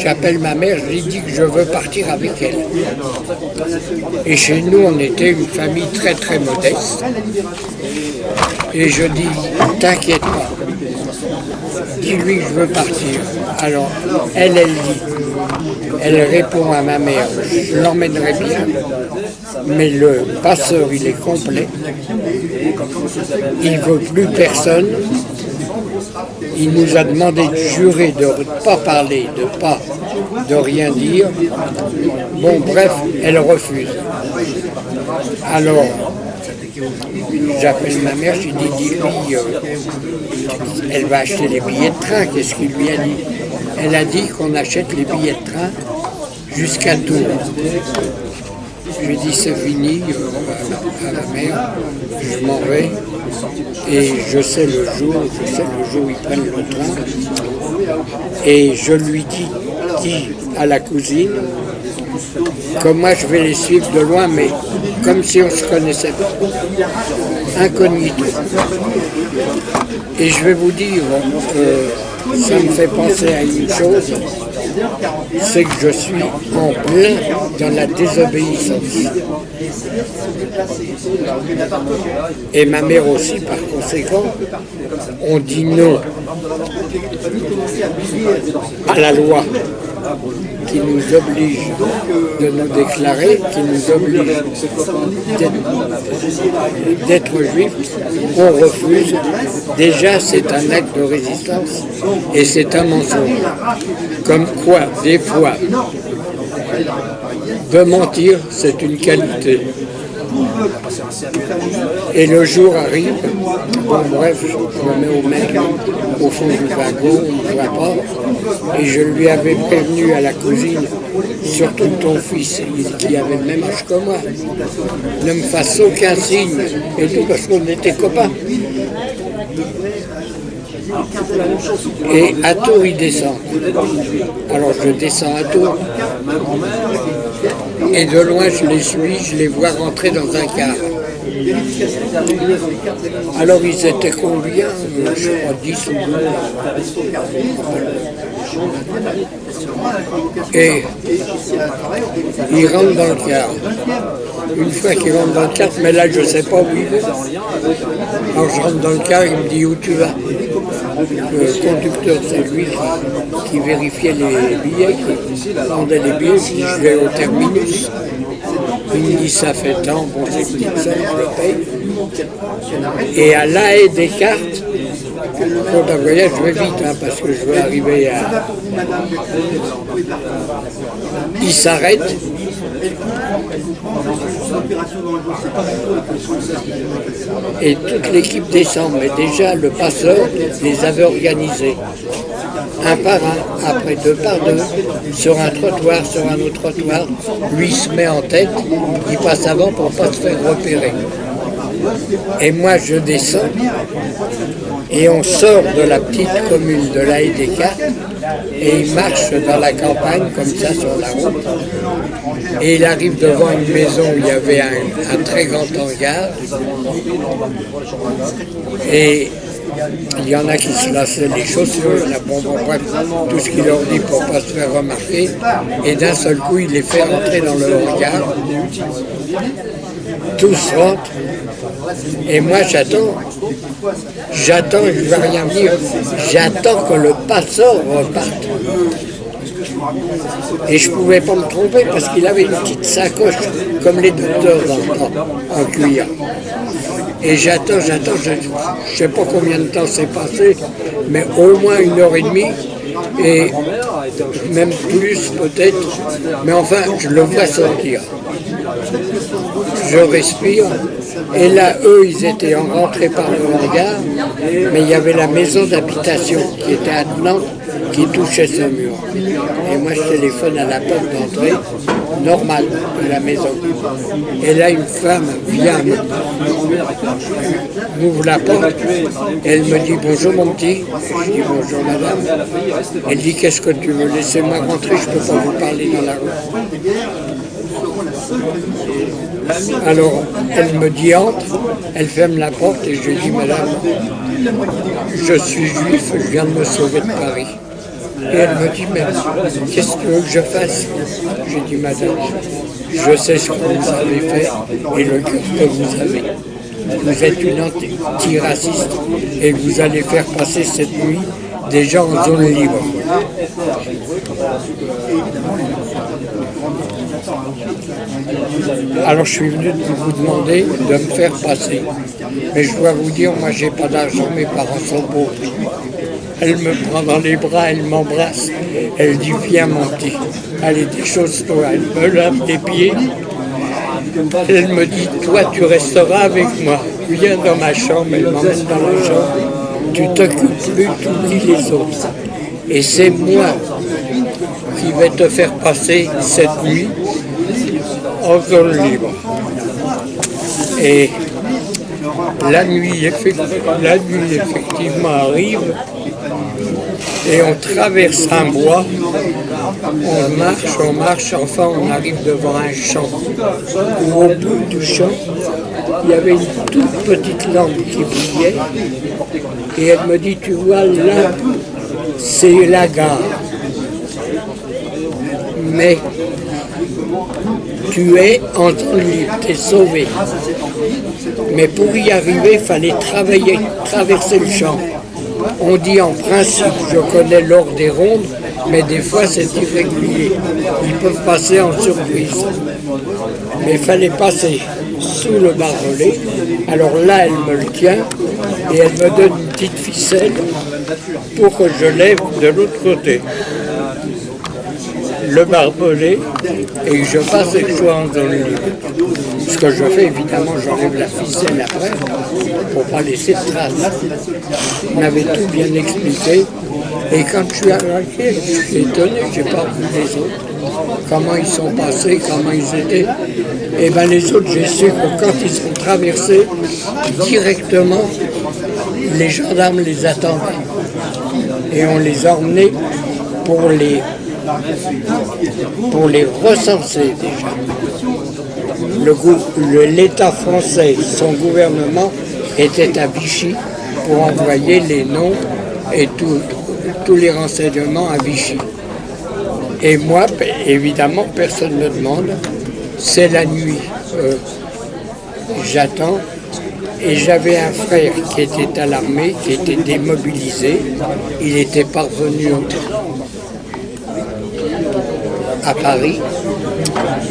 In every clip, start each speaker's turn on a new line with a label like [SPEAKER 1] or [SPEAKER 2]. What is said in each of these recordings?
[SPEAKER 1] j'appelle ma mère, je lui dis que je veux partir avec elle. Et chez nous, on était une famille très très modeste. Et je dis, t'inquiète pas, dis-lui que je veux partir. Alors, elle dit, elle répond à ma mère, je l'emmènerai bien, mais le passeur, il est complet, il ne veut plus personne, il nous a demandé de jurer de ne pas parler, de rien dire. Bon, bref, elle refuse. Alors, j'appelle ma mère, je lui dis-lui, elle va acheter les billets de train, qu'est-ce qu'il lui a dit? Elle a dit qu'on achète les billets de train jusqu'à Tours. Je lui ai dit c'est fini, à la mère, je m'en vais et je sais le jour où ils prennent le train. Et je lui dis à la cousine que moi je vais les suivre de loin, mais comme si on ne se connaissait pas, incognito. Et je vais vous dire, ça me fait penser à une chose, c'est que je suis en plein dans la désobéissance. Et ma mère aussi, par conséquent, on dit non à la loi qui nous oblige de nous déclarer, qui nous oblige d'être juifs, on refuse. Déjà, c'est un acte de résistance et c'est un mensonge. Comme quoi, des fois, de mentir, c'est une qualité. Et le jour arrive, bon bref, je me mets au mec au fond du wagon, il ne voit pas, et je lui avais prévenu à la cousine, surtout ton fils, qui avait le même âge que moi, ne me fasse aucun signe, et tout parce qu'on était copains. Et à Tours, il descend. Alors je descends à Tours, et de loin je les suis, je les vois rentrer dans un car. Alors ils étaient combien? Je crois 10 ou 12. Et ils rentrent dans le car. Une fois qu'ils rentrent dans le car, mais là je ne sais pas où il est. Alors je rentre dans le car, il me dit où tu vas? Le conducteur, c'est lui qui vérifiait les billets, qui vendait les billets. Je dis je vais au terminus. Il me dit ça fait tant, bon c'est une petite somme, je le paye. Et à La Haye des Cartes, pour un voyage, je vais vite parce que je veux arriver à... Il s'arrête. Et toute l'équipe descend, mais déjà le passeur les avait organisés. Un par un, après deux par deux, sur un trottoir, sur un autre trottoir, lui se met en tête, il passe avant pour ne pas se faire repérer. Et moi je descends, et on sort de la petite commune de La Haye des Cartes, et il marche dans la campagne, comme ça, sur la route, et il arrive devant une maison où il y avait un très grand hangar, et il y en a qui se lassaient les chaussures, la bombe, tout ce qu'il leur dit pour ne pas se faire remarquer, et d'un seul coup il les fait rentrer dans le hangar, tous rentrent, et moi j'attends, je ne vais rien dire, j'attends que le passeur reparte. Et je ne pouvais pas me tromper parce qu'il avait une petite sacoche, comme les docteurs en cuir. Et j'attends, je ne sais pas combien de temps c'est passé, mais au moins 1h30, et même plus peut-être, mais enfin, je le vois sortir. Je respire, et là, eux, ils étaient rentrés par le hangar, mais il y avait la maison d'habitation qui était attenante, qui touchait ce mur. Et moi, je téléphone à la porte d'entrée, normale, de la maison. Et là, une femme vient, m'ouvre la porte, elle me dit « Bonjour mon petit ». Je dis « Bonjour madame ». Elle dit « Qu'est-ce que tu veux? Laissez-moi rentrer, je ne peux pas vous parler dans la rue ». Alors, elle me dit « Entre », elle ferme la porte et je lui dis « Madame, je suis juif, je viens de me sauver de Paris ». Et elle me dit, mais qu'est-ce que tu veux que je fasse? J'ai dit, madame, je sais ce que vous avez fait et le cœur que vous avez. Vous êtes une antiraciste et vous allez faire passer cette nuit des gens en zone libre. Alors je suis venu vous demander de me faire passer. Mais je dois vous dire, moi j'ai pas d'argent, mes parents sont pauvres. Elle me prend dans les bras, elle m'embrasse, elle dit viens mon petit, allez déchausse-toi, elle me lave les pieds. Elle me dit toi tu resteras avec moi, viens dans ma chambre, elle m'emmène dans la chambre, tu t'occupes plus, tu oublies les autres. Et c'est moi qui vais te faire passer cette nuit en zone libre. Et la nuit effectivement arrive et on traverse un bois, on marche, enfin on arrive devant un champ où au bout du champ il y avait une toute petite lampe qui brillait et elle me dit tu vois là c'est la gare mais tu es en zone libre, tu es sauvé. Mais pour y arriver, il fallait traverser le champ. On dit en principe, je connais l'ordre des rondes, mais des fois c'est irrégulier. Ils peuvent passer en surprise. Mais il fallait passer sous le barbelé. Alors là, elle me le tient et elle me donne une petite ficelle pour que je lève de l'autre côté le barbelé et que je fasse et que je sois en zone libre. Ce que je fais, évidemment, j'enlève la ficelle après pour ne pas laisser de traces. On m'avait tout bien expliqué et quand je suis arrivé, je suis étonné, je n'ai pas vu les autres, comment ils sont passés, comment ils étaient. Et bien les autres, j'ai su que quand ils sont traversés, directement, les gendarmes les attendaient et on les a emmenés pour les recenser déjà. L'État français, son gouvernement, était à Vichy pour envoyer les noms et tous les renseignements à Vichy. Et moi, évidemment, personne ne me demande. C'est la nuit. J'attends. Et j'avais un frère qui était à l'armée, qui était démobilisé. Il était parvenu à Paris.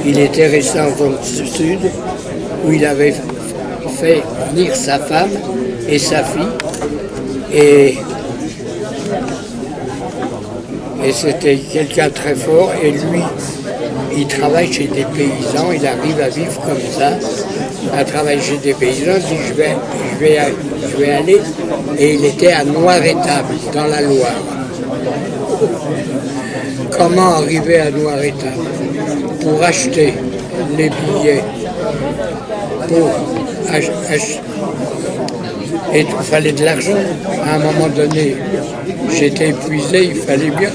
[SPEAKER 1] Il était resté en zone sud où il avait fait venir sa femme et sa fille. Et c'était quelqu'un de très fort. Et lui, il travaille chez des paysans. Il arrive à vivre comme ça, à travailler chez des paysans. Il dit je vais aller. Et il était à Noir-Étable, dans la Loire. Comment arriver à Noir-Étable? Pour acheter les billets, et il fallait de l'argent. À un moment donné, j'étais épuisé, il fallait bien.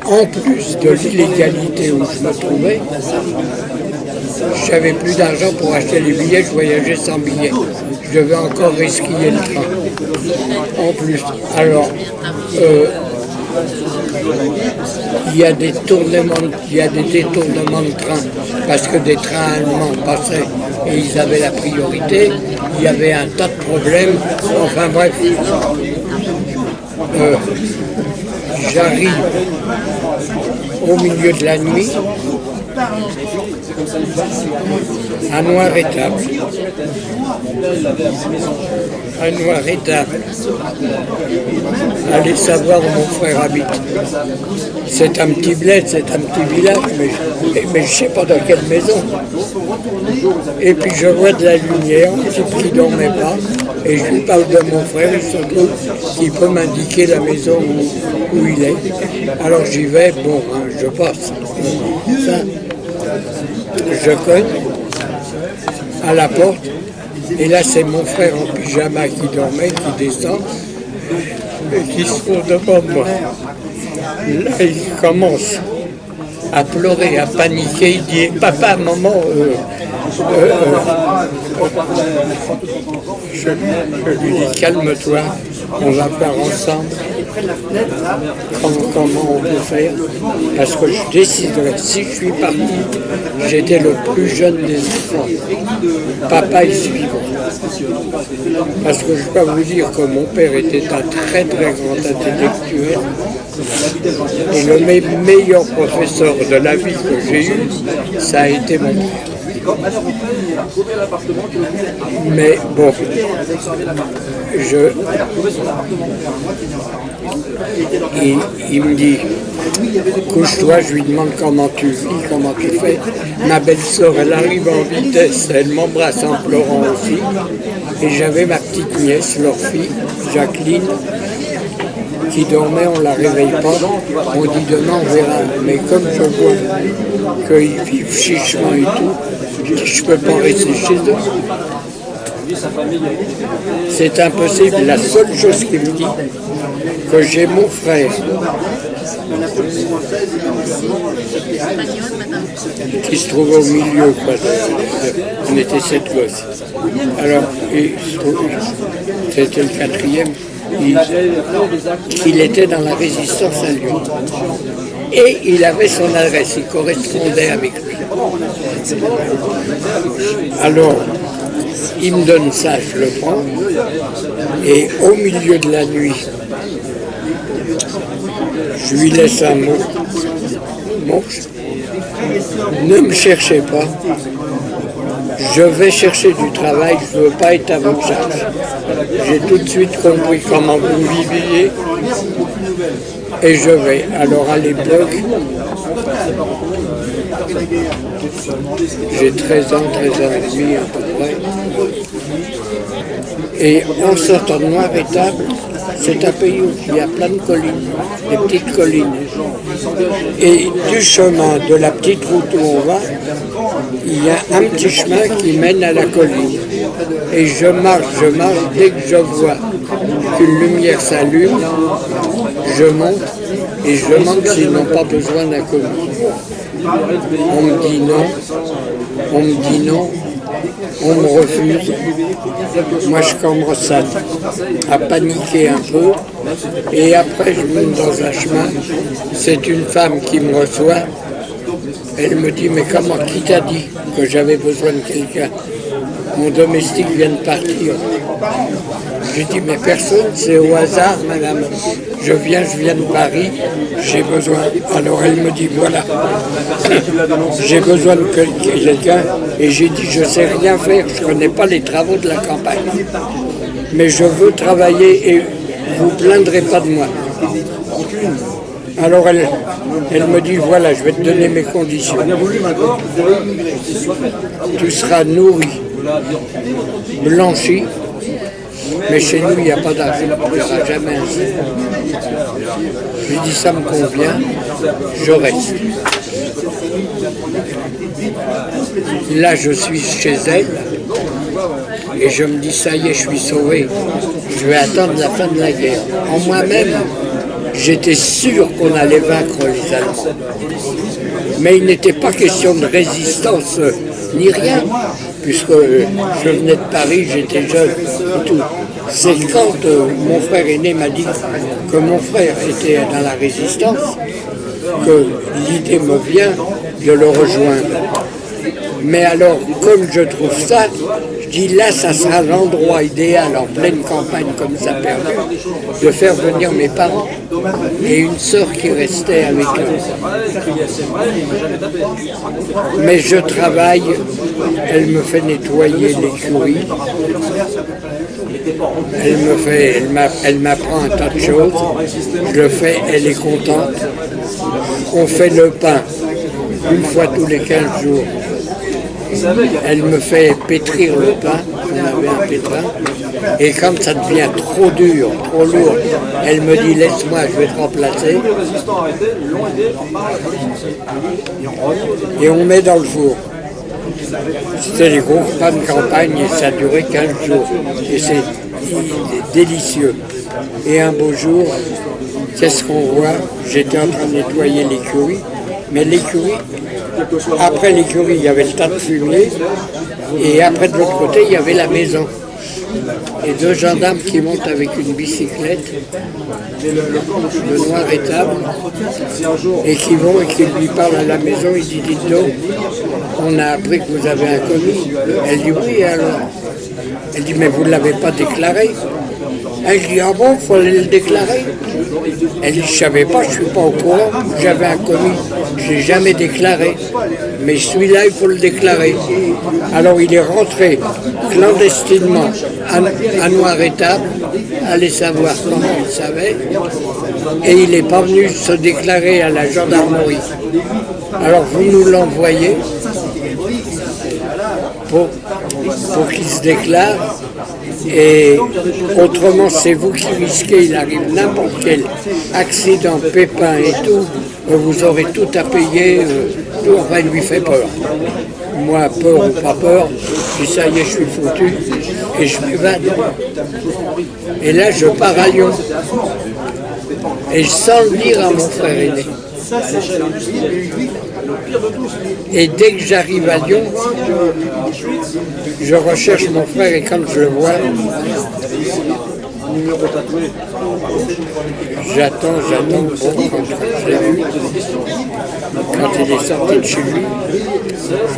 [SPEAKER 1] En plus de l'illégalité où je me trouvais, j'avais plus d'argent pour acheter les billets, je voyageais sans billets. Je devais encore esquiller le train. En plus, alors, il y a des détournements de train parce que des trains allemands passaient et ils avaient la priorité. Il y avait un tas de problèmes. Enfin bref, j'arrive au milieu de la nuit à Noir-Étable. À Noir-Étable. Allez savoir où mon frère habite. C'est un petit bled, c'est un petit village, mais je ne sais pas dans quelle maison. Et puis je vois de la lumière, un type qui ne dormait pas, et je lui parle de mon frère, il se trouve qu'il peut m'indiquer la maison où il est. Alors j'y vais, bon, hein, je passe. Ça, je cogne à la porte, et là c'est mon frère en pyjama qui dormait, qui descend, et qui se trouve devant moi. Là il commence à pleurer, à paniquer, il dit « Papa, maman, je lui dis « Calme-toi, on va voir ensemble comment on peut faire, parce que je déciderai, si je suis parti, j'étais le plus jeune des enfants, papa est suivant. Parce que je peux vous dire que mon père était un très très grand intellectuel, et le meilleur professeur de la vie que j'ai eu, ça a été mon père. Mais bon, il me dit, couche-toi, je lui demande comment tu vis, comment tu fais. Ma belle-sœur, elle arrive en vitesse, elle m'embrasse en pleurant aussi. Et j'avais ma petite nièce, leur fille, Jacqueline, qui dormait, on ne la réveille pas. On dit demain, on verra. Mais comme je vois qu'ils vivent chichement et tout, je ne peux pas rester chez eux. C'est impossible. La seule chose qu'il me dit, que j'ai mon frère qui se trouve au milieu, quoi. On était 7 gosses. Alors, c'était le 4e. Il était dans la résistance à Lyon. Et il avait son adresse, il correspondait avec lui. Alors, il me donne ça, je le prends. Et au milieu de la nuit, je lui laisse un mot. Bon, ne me cherchez pas. Je vais chercher du travail, je ne veux pas être à votre charge. J'ai tout de suite compris comment vous viviez et je vais. Alors à l'époque, j'ai 13 ans et demi à peu près. Et en sortant de Noir-Étable, c'est un pays où il y a plein de collines, des petites collines. Et du chemin, de la petite route où on va, il y a un petit chemin qui mène à la colline. Et je marche, dès que je vois qu'une lumière s'allume, je monte et je demande s'ils n'ont pas besoin d'un commis. On me dit non, on me refuse. Moi je commence à paniquer un peu et après je monte dans un chemin. C'est une femme qui me reçoit. Elle me dit, mais comment, qui t'a dit que j'avais besoin de quelqu'un? Mon domestique vient de partir. J'ai dit, mais personne, c'est au hasard, madame. Je viens de Paris, j'ai besoin. Alors elle me dit, voilà, j'ai besoin de quelqu'un. Et j'ai dit, je ne sais rien faire, je ne connais pas les travaux de la campagne. Mais je veux travailler et vous ne plaindrez pas de moi. Alors elle me dit, voilà, je vais te donner mes conditions. Tu seras nourri, blanchi, mais chez nous, il n'y a pas d'argent, il n'y aura jamais un sou. Je lui dis, ça me convient, je reste. Là, je suis chez elle, et je me dis, ça y est, je suis sauvé. Je vais attendre la fin de la guerre. En moi-même, j'étais sûr qu'on allait vaincre les Allemands. Mais il n'était pas question de résistance ni rien, puisque je venais de Paris, j'étais jeune et tout. C'est quand mon frère aîné m'a dit que mon frère était dans la résistance que l'idée me vient de le rejoindre. Mais alors, comme je trouve ça, je dis là, ça sera l'endroit idéal en pleine campagne comme ça perdu, de faire venir mes parents et une sœur qui restait avec eux. Mais je travaille, elle me fait nettoyer l'écurie, elle m'apprend un tas de choses, je le fais, elle est contente. On fait le pain une fois tous les 15 jours. Elle me fait pétrir le pain, on avait un pétrin, et quand ça devient trop dur, trop lourd, elle me dit laisse-moi, je vais te remplacer. Et on met dans le four. C'était les gros repas de campagne et ça durait 15 jours. Et c'est délicieux. Et un beau jour, qu'est-ce qu'on voit? J'étais en train de nettoyer l'écurie, mais l'écurie, après l'écurie, il y avait le tas de fumier, et après de l'autre côté, il y avait la maison. et 2 gendarmes qui montent avec une bicyclette de noir étable et qui vont et qui lui parlent à la maison. Il dit, dites donc, on a appris que vous avez un commis. Elle dit, oui, alors. Elle dit, mais vous ne l'avez pas déclaré. Elle dit, ah bon, il faut aller le déclarer. Elle dit, je ne savais pas, je ne suis pas au courant, j'avais un commis, je ne l'ai jamais déclaré. Mais celui-là, il faut le déclarer. Alors il est rentré clandestinement à Noir-Étable, allez savoir comment il savait, et il n'est pas venu se déclarer à la gendarmerie. Alors vous nous l'envoyez pour qu'il se déclare, et autrement c'est vous qui risquez, il arrive n'importe quel accident, pépin et tout, vous aurez tout à payer, tout, enfin il lui fait peur. Moi, peur ou pas peur, je dis ça y est, je suis foutu, et je m'évade. Et là je pars à Lyon, et sans le dire à mon frère aîné. Et dès que j'arrive à Lyon, je recherche mon frère et quand je le vois, j'attends, bon, quand je l'ai vu, quand il est sorti de chez lui,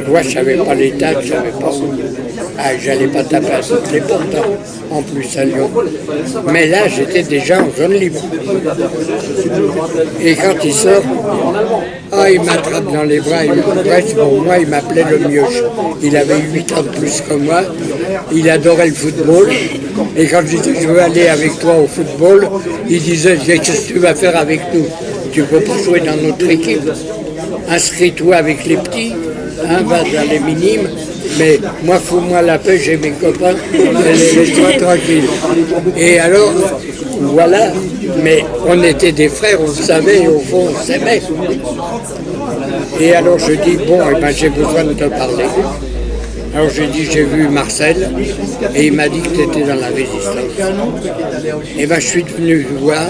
[SPEAKER 1] moi je ne savais pas l'état, je ne savais pas où. Ah, j'allais pas taper à toutes les portes, en plus à Lyon. Mais là, j'étais déjà en zone libre. Et quand il sort, il m'attrape dans les bras, pour moi, il m'appelait le mioche. Il avait 8 ans de plus que moi, il adorait le football. Et quand je disais, je veux aller avec toi au football, il disait, qu'est-ce que tu vas faire avec nous? Tu ne peux pas jouer dans notre équipe. Inscris-toi avec les petits, va dans les minimes. Mais moi, fous-moi la paix, j'ai mes copains, laisse-moi tranquille. Et alors, voilà, mais on était des frères, on le savait, et au fond, on s'aimait. Et alors je dis, bon, j'ai besoin de te parler. Alors j'ai dit, j'ai vu Marcel, et il m'a dit que tu étais dans la résistance. Et je suis venu voir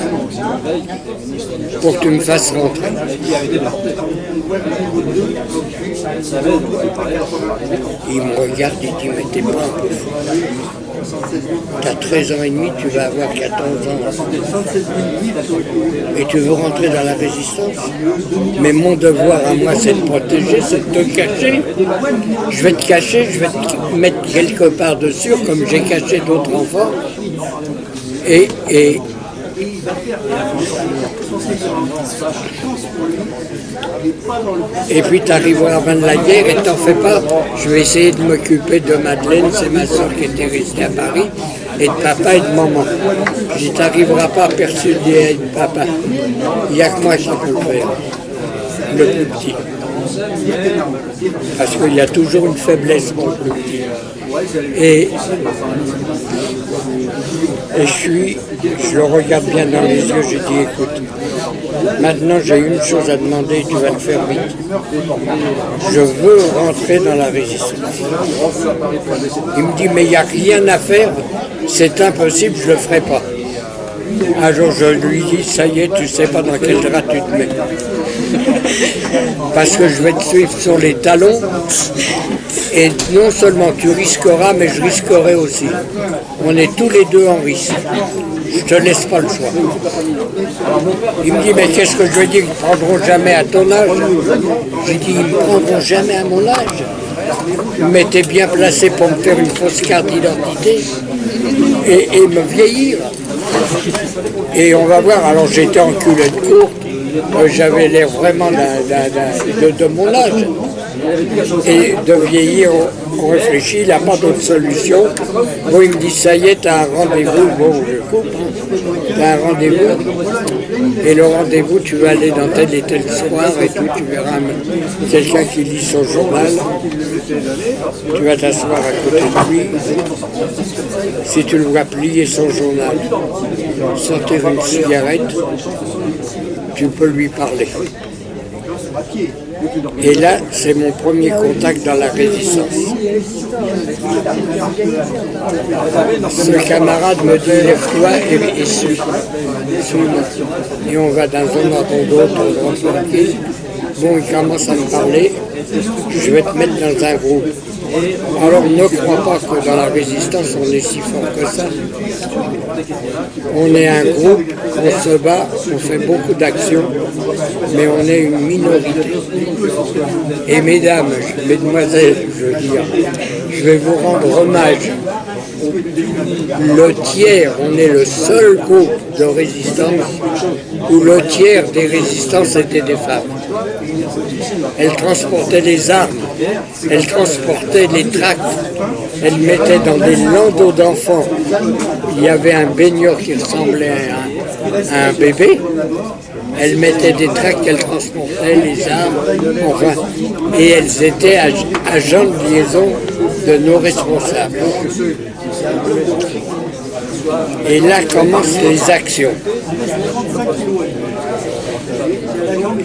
[SPEAKER 1] pour que tu me fasses rentrer. Il me regarde, il dit, mais t'es pas un peu fou. T'as 13 ans et demi, tu vas avoir 14 ans. Et tu veux rentrer dans la résistance? Mais mon devoir à moi, c'est de protéger, c'est de te cacher. Je vais te cacher, je vais te mettre quelque part dessus, comme j'ai caché d'autres enfants. Et puis tu arriveras à la fin de la guerre et t'en fais pas. Je vais essayer de m'occuper de Madeleine, c'est ma soeur qui était restée à Paris, et de papa et de maman. Je dis, tu n'arriveras pas à persuader papa. Il n'y a que moi qui peux le faire, le plus petit. Parce qu'il y a toujours une faiblesse pour le plus petit. Et je le regarde bien dans les yeux, j'ai dit, écoute, maintenant j'ai une chose à demander, tu vas le faire vite. Je veux rentrer dans la résistance. Il me dit, mais il n'y a rien à faire, c'est impossible, je ne le ferai pas. Un jour je lui dis, ça y est, tu ne sais pas dans quel drap tu te mets. Parce que je vais te suivre sur les talons, et non seulement tu risqueras, mais je risquerai aussi. On est tous les deux en risque. Je te laisse pas le choix. Il me dit, mais qu'est-ce que je veux dire, ils ne prendront jamais à ton âge? J'ai dit, ils ne prendront jamais à mon âge. Mais tu es bien placé pour me faire une fausse carte d'identité et me vieillir. Et on va voir, alors j'étais en culotte courte, j'avais l'air vraiment de mon âge. Et de vieillir, on réfléchit, il n'a pas d'autre solution. Bon, il me dit, ça y est, tu as un rendez-vous. Bon, je coupe, tu as un rendez-vous. Et le rendez-vous, tu vas aller dans tel et tel soir et tout, tu verras quelqu'un qui lit son journal. Tu vas t'asseoir à côté de lui. Si tu le vois plier son journal, sortir une cigarette, tu peux lui parler. Et là, c'est mon premier contact dans la résistance. Ce camarade me dit, lève-toi et suis-moi. Et on va dans un endroit d'autre, on rentre tranquille. Bon, il commence à me parler, je vais te mettre dans un groupe. Alors ne crois pas que dans la résistance on est si fort que ça. On est un groupe, on se bat, on fait beaucoup d'actions, mais on est une minorité. Et mesdames, mesdemoiselles, je veux dire, je vais vous rendre hommage. Le tiers, on est le seul groupe de résistance où le tiers des résistances étaient des femmes. Elles transportaient les armes, elles transportaient les tracts, elles mettaient dans des landaux d'enfants. Il y avait un baigneur qui ressemblait à un bébé. Elles mettaient des tracts, elles transportaient les armes, enfin, et elles étaient agents de liaison de nos responsables. Et là commencent les actions.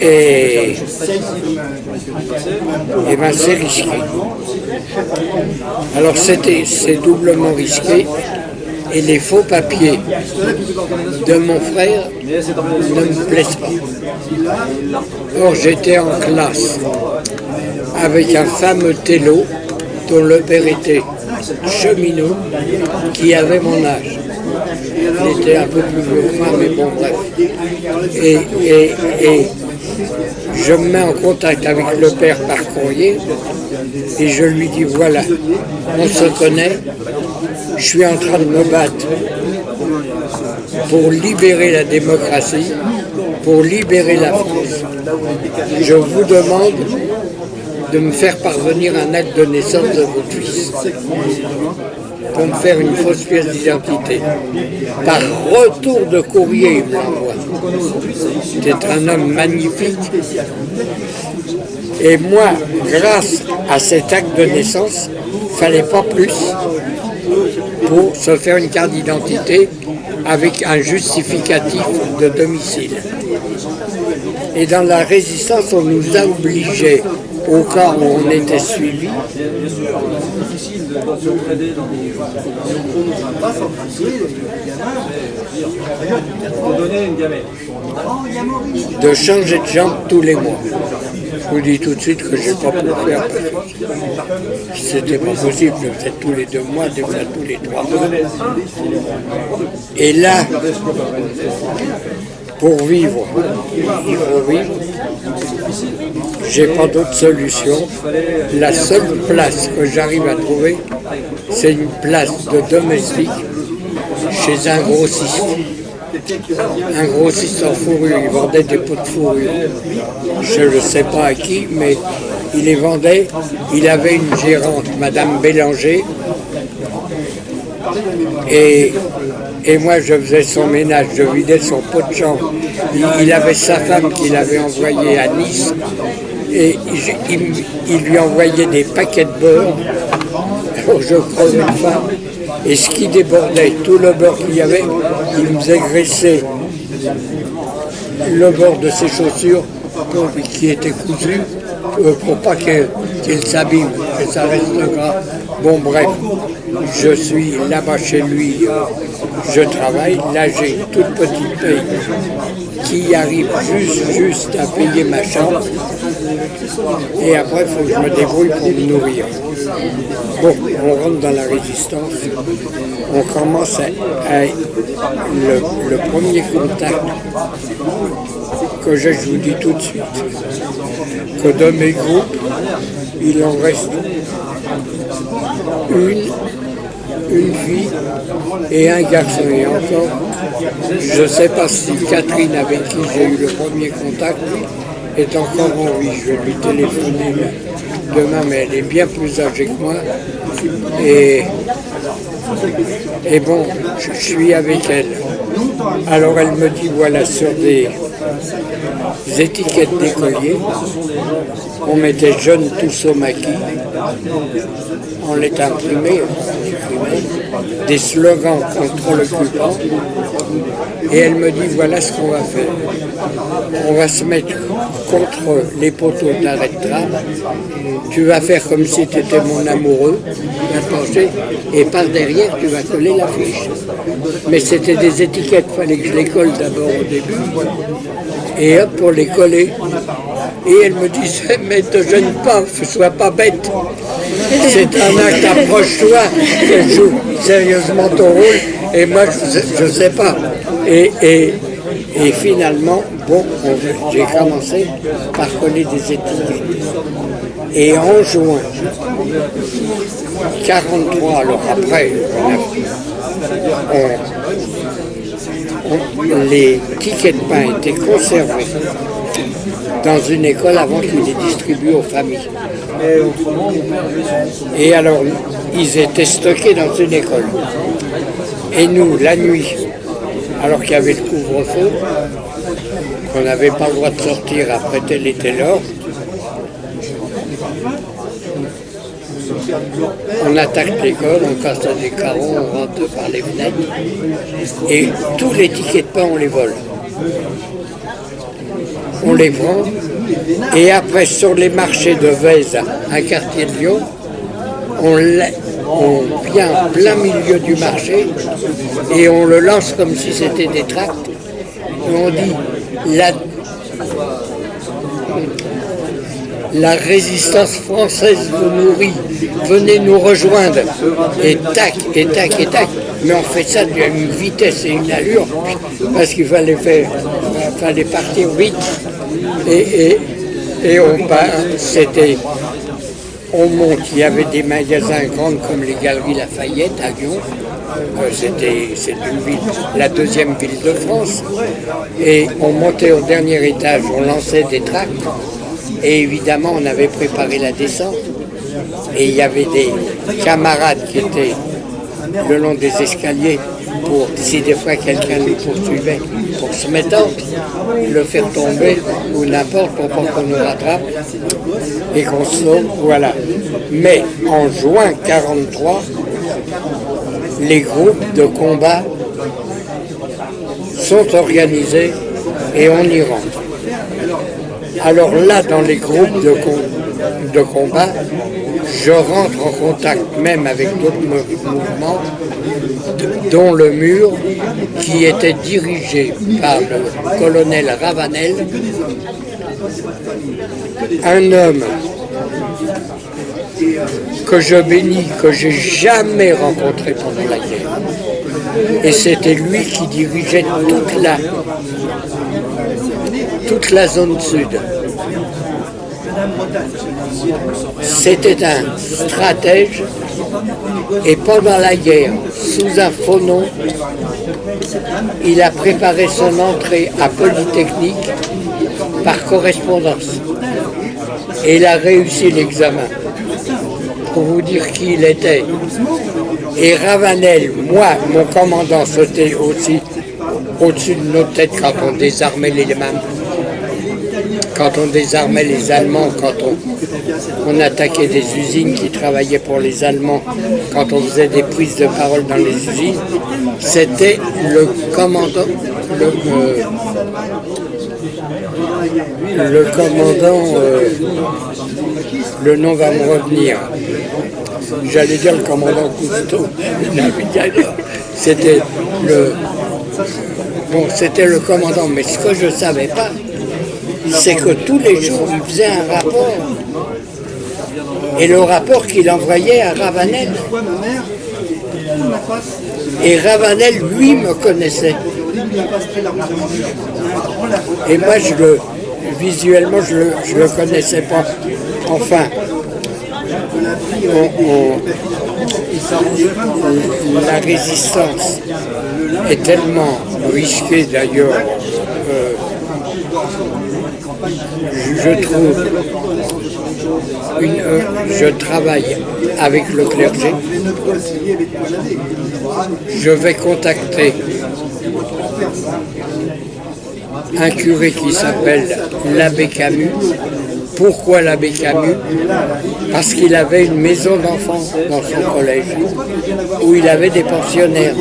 [SPEAKER 1] Et ben c'est risqué. Alors c'est doublement risqué. Et les faux papiers de mon frère ne me plaisent pas. Or j'étais en classe avec un fameux télo dont le père était cheminot, qui avait mon âge. Il était un peu plus vieux que moi, mais bon, bref. Et je me mets en contact avec le père par courrier et je lui dis, voilà, on se connaît, je suis en train de me battre pour libérer la démocratie, pour libérer la France. Je vous demande de me faire parvenir un acte de naissance de votre fils pour me faire une fausse pièce d'identité. Par retour de courrier, il me l'envoie. C'est un homme magnifique. Et moi, grâce à cet acte de naissance, il ne fallait pas plus pour se faire une carte d'identité avec un justificatif de domicile. Et dans la résistance, on nous a obligés, au cas où on était suivi, de changer de jambe tous les mois. Je vous dis tout de suite que je n'ai pas pu le faire. C'était pas possible, peut-être tous les 2 mois, des fois tous les 3 mois. Et là, pour vivre, il faut vivre. J'ai pas d'autre solution. La seule place que j'arrive à trouver, c'est une place de domestique chez un grossiste. Un grossiste en fourrure, il vendait des pots de fourrure. Je ne sais pas à qui, mais il les vendait. Il avait une gérante, Madame Bélanger. Et moi, je faisais son ménage, je vidais son pot de chambre. Il avait sa femme qu'il avait envoyée à Nice. Et il lui envoyait des paquets de beurre. Alors je creuse une femme. Et ce qui débordait, tout le beurre qu'il y avait, il me faisait graisser le bord de ses chaussures qui étaient cousues pour pas qu'il s'abîme, que ça reste gras. Bon bref, je suis là-bas chez lui, je travaille, là j'ai une toute petite paye qui arrive juste à payer ma chambre et après il faut que je me débrouille pour me nourrir. Bon, on rentre dans la résistance, on commence le premier contact que je vous dis tout de suite, que dans mes groupes, il en reste une fille et un garçon. Et encore, je ne sais pas si Catherine, avec qui j'ai eu le premier contact, est encore en vie. Je vais lui téléphoner demain, mais elle est bien plus âgée que moi. Et bon, je suis avec elle. Alors elle me dit, voilà, sur des étiquettes d'écoliers, on mettait Jeune tous au maquis, on les imprimait, des slogans contre l'occupant, et elle me dit, voilà ce qu'on va faire. On va se mettre contre les poteaux d'arrêt de tram, tu vas faire comme si tu étais mon amoureux, tu vas pencher, et par derrière tu vas coller l'affiche. Mais c'était des étiquettes, il fallait que je les colle d'abord au début, et hop, pour les coller. Et elle me disait, mais te gêne pas, ne sois pas bête. C'est un acte, approche-toi, joue sérieusement ton rôle, et moi je ne sais pas. Et finalement, bon, j'ai commencé par coller des étiquettes. Et en juin 43, alors après, les tickets de pain étaient conservés dans une école avant qu'ils les distribuent aux familles. Et alors, ils étaient stockés dans une école. Et nous, la nuit, alors qu'il y avait le couvre-feu, qu'on n'avait pas le droit de sortir après tel et tel heure, on attaque l'école, on casse des carreaux, on rentre par les fenêtres, et tous les tickets de pain, on les vole. On les prend, et après, sur les marchés de Vèze, un quartier de Lyon, on vient en plein milieu du marché, et on le lance comme si c'était des tracts, et on dit, la résistance française vous nourrit, venez nous rejoindre, et tac, et tac, et tac. Mais on fait ça d'une vitesse et une allure, parce qu'il fallait partir vite, et on part, on monte, il y avait des magasins grands comme les Galeries Lafayette à Lyon, c'est une ville, la deuxième ville de France, et on montait au dernier étage, on lançait des tracts, et évidemment on avait préparé la descente, et il y avait des camarades qui étaient le long des escaliers pour, si des fois quelqu'un nous poursuivait, pour se mettre le faire tomber ou n'importe pour pas qu'on nous rattrape et qu'on se sauve, voilà. Mais en juin 43, les groupes de combat sont organisés et on y rentre. Alors là, dans les groupes de combat, je rentre en contact même avec d'autres mouvements, dont le Mur, qui était dirigé par le colonel Ravanel, un homme que je bénis, que j'ai jamais rencontré pendant la guerre. Et c'était lui qui dirigeait toute la zone sud. C'était un stratège et pendant la guerre, sous un faux nom, il a préparé son entrée à Polytechnique par correspondance. Et il a réussi l'examen. Pour vous dire qui il était. Et Ravanel, moi, mon commandant, sautait aussi au-dessus de nos têtes quand on désarmait les mains. Quand on désarmait les Allemands, quand on attaquait des usines qui travaillaient pour les Allemands, quand on faisait des prises de parole dans les usines, c'était le commandant, le nom va me revenir. J'allais dire le commandant Cousteau. C'était le commandant, mais ce que je ne savais pas, c'est que tous les jours, il faisait un rapport. Et le rapport qu'il envoyait à Ravanel. Et Ravanel, lui, me connaissait. Et moi, visuellement, je le connaissais pas. Enfin, la résistance est tellement risquée d'ailleurs. Je trouve, je travaille avec le clergé, je vais contacter un curé qui s'appelle l'abbé Camus. Pourquoi l'abbé Camus? Parce qu'il avait une maison d'enfants dans son collège, où il avait des pensionnaires,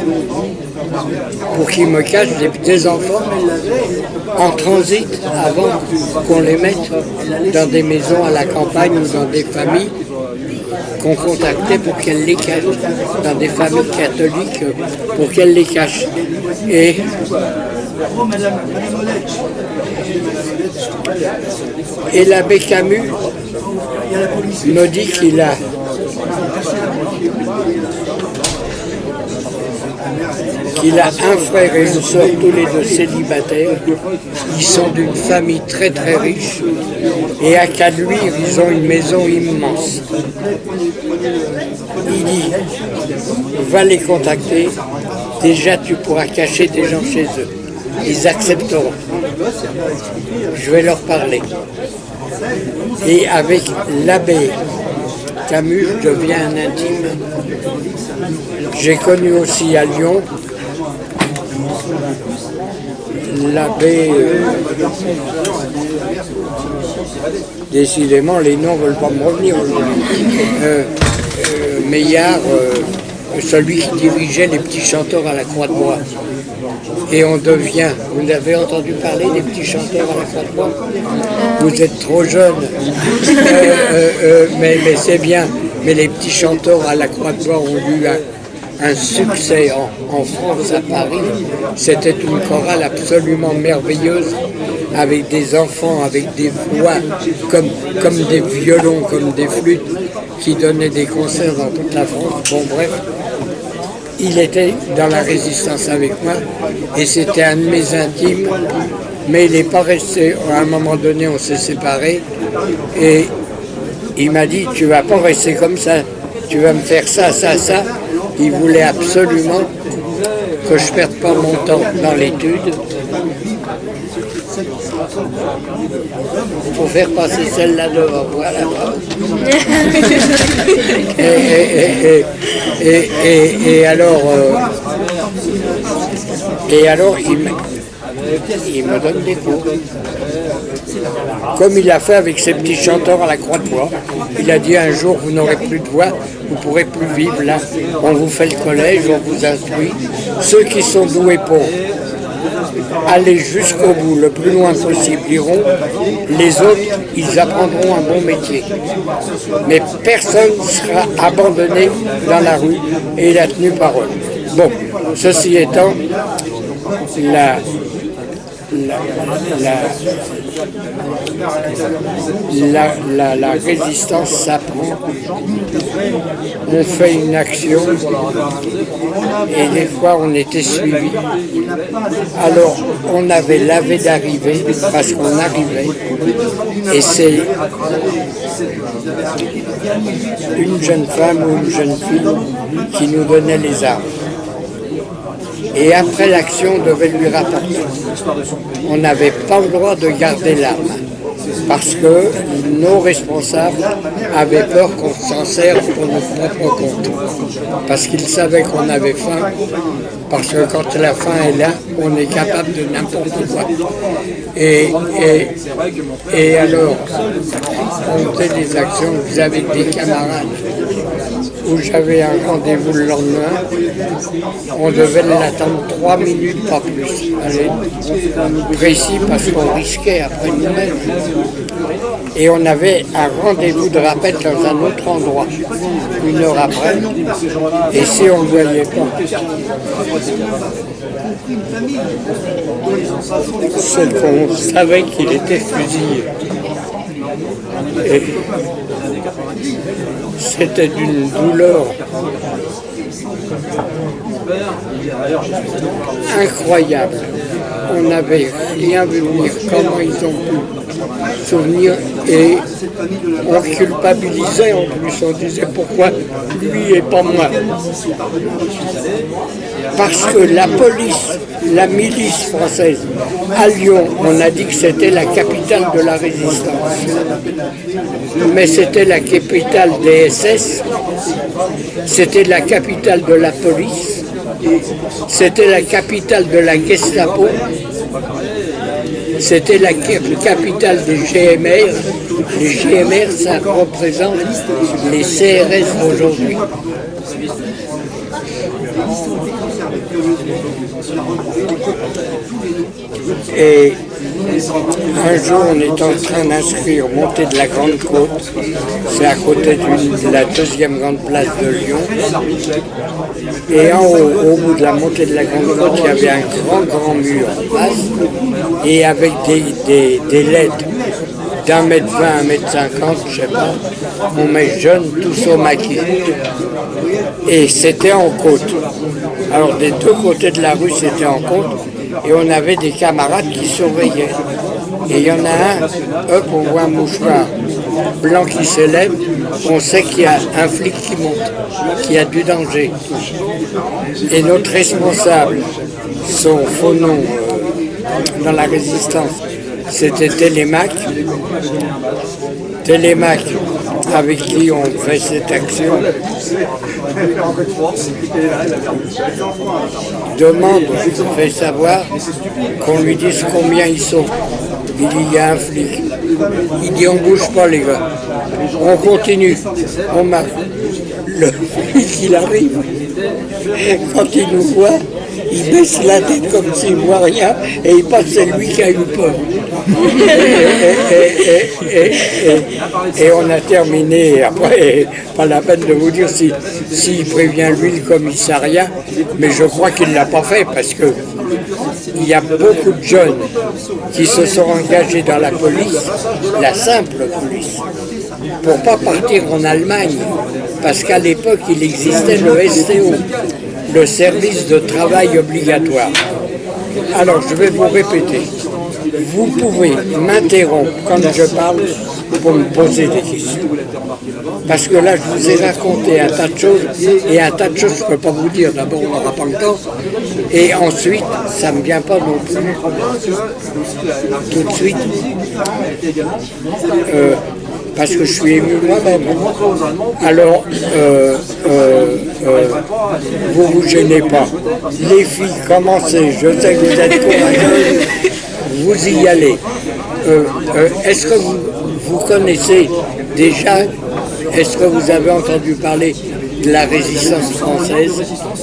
[SPEAKER 1] pour qu'ils me cachent des enfants en transit avant qu'on les mette dans des maisons à la campagne ou dans des familles qu'on contactait pour qu'elles les cachent, dans des familles catholiques pour qu'elles les cachent. Et l'abbé Camus me dit qu'il a qu'il a un frère et une sœur, tous les deux célibataires. Ils sont d'une famille très très riche. Et à Caluire, ils ont une maison immense. Il dit, va les contacter. Déjà, tu pourras cacher des gens chez eux. Ils accepteront. Je vais leur parler. Et avec l'abbé Camus, je deviens un intime. J'ai connu aussi à Lyon l'abbé... décidément, les noms ne veulent pas me revenir aujourd'hui. Meillard, celui qui dirigeait les petits chanteurs à la Croix-de-Bois. Et on devient, vous avez entendu parler des petits chanteurs à la Croix-de-Bois? Vous êtes trop jeune, mais c'est bien. Mais les petits chanteurs à la Croix-de-Bois ont eu un succès en France, à Paris. C'était une chorale absolument merveilleuse, avec des enfants, avec des voix, comme des violons, comme des flûtes, qui donnaient des concerts dans toute la France. Bon, bref. Il était dans la résistance avec moi et c'était un de mes intimes, mais il n'est pas resté. À un moment donné, on s'est séparés et il m'a dit, tu ne vas pas rester comme ça, tu vas me faire ça, ça, ça. Il voulait absolument que je ne perde pas mon temps dans l'étude. Il faut faire passer celle-là devant, voilà. Et alors il me donne des cours. Comme il a fait avec ses petits chanteurs à la Croix-de-Bois. Il a dit un jour, vous n'aurez plus de voix, vous ne pourrez plus vivre là. On vous fait le collège, on vous instruit. Ceux qui sont doués pour aller jusqu'au bout, le plus loin possible, iront. Les autres, ils apprendront un bon métier. Mais personne ne sera abandonné dans la rue et il a tenu parole. Bon, ceci étant, la résistance s'apprend. On fait une action et des fois on était suivi. Alors on avait lavé d'arrivée parce qu'on arrivait et c'est une jeune femme ou une jeune fille qui nous donnait les armes. Et après l'action, on devait lui rapporter. On n'avait pas le droit de garder l'arme, parce que nos responsables avaient peur qu'on s'en serve pour notre propre compte. Parce qu'ils savaient qu'on avait faim, parce que quand la faim est là, on est capable de n'importe quoi. Et alors, on faisait des actions, vous avez des camarades où j'avais un rendez-vous le lendemain, on devait l'attendre 3 minutes, pas plus. Allez, précis parce qu'on risquait après nous-mêmes. Et on avait un rendez-vous de rappel dans un autre endroit, 1 heure après, et si on ne voyait pas, c'est qu'on savait qu'il était fusillé. Et c'était d'une douleur incroyable. On n'avait rien vu venir, comment ils ont pu souvenir, et on culpabilisait en plus, on disait pourquoi lui et pas moi. Parce que la police, la milice française à Lyon, on a dit que c'était la capitale de la résistance. Mais c'était la capitale des SS, c'était la capitale de la police, c'était la capitale de la Gestapo, c'était la capitale des GMR. Les GMR, ça représente les CRS d'aujourd'hui. Et un jour, on est en train d'inscrire montée de la Grande Côte. C'est à côté de la 2e grande place de Lyon. Et en haut, au bout de la montée de la Grande Côte, il y avait un grand mur basse et avec des lettres d'1,20 m, 1,50 m, je sais pas. On met jeunes tous au maquis. Et c'était en côte. Alors des deux côtés de la rue, c'était en compte, et on avait des camarades qui surveillaient. Et il y en a un, hop, on voit un mouchoir blanc qui s'élève, on sait qu'il y a un flic qui monte, qu'il y a du danger. Et notre responsable, son faux nom dans la résistance, c'était Télémaque. Télémaque, avec qui on fait cette action, demande, fait savoir qu'on lui dise combien ils sont. Il dit, il y a un flic. Il dit, on bouge pas les gars. On continue. On marche. Le flic, il arrive. Quand il nous voit, il baisse la tête comme s'il ne voit rien et il pense que c'est lui qui a eu peur. Et on a terminé, après, pas la peine de vous dire s'il prévient lui le commissariat, mais je crois qu'il ne l'a pas fait parce que il y a beaucoup de jeunes qui se sont engagés dans la police, la simple police, pour ne pas partir en Allemagne, parce qu'à l'époque il existait le STO, le service de travail obligatoire. Alors je vais vous répéter, vous pouvez m'interrompre quand je parle pour me poser des questions. Parce que là, je vous ai raconté un tas de choses, et un tas de choses, je ne peux pas vous dire. D'abord, on n'aura pas le temps, et ensuite, ça ne me vient pas non plus tout de suite, parce que je suis ému moi-même. Alors, vous ne vous gênez pas. Les filles, commencez, je sais que vous êtes courageuses, vous y allez. Est-ce que vous connaissez déjà, est-ce que vous avez entendu parler de la résistance française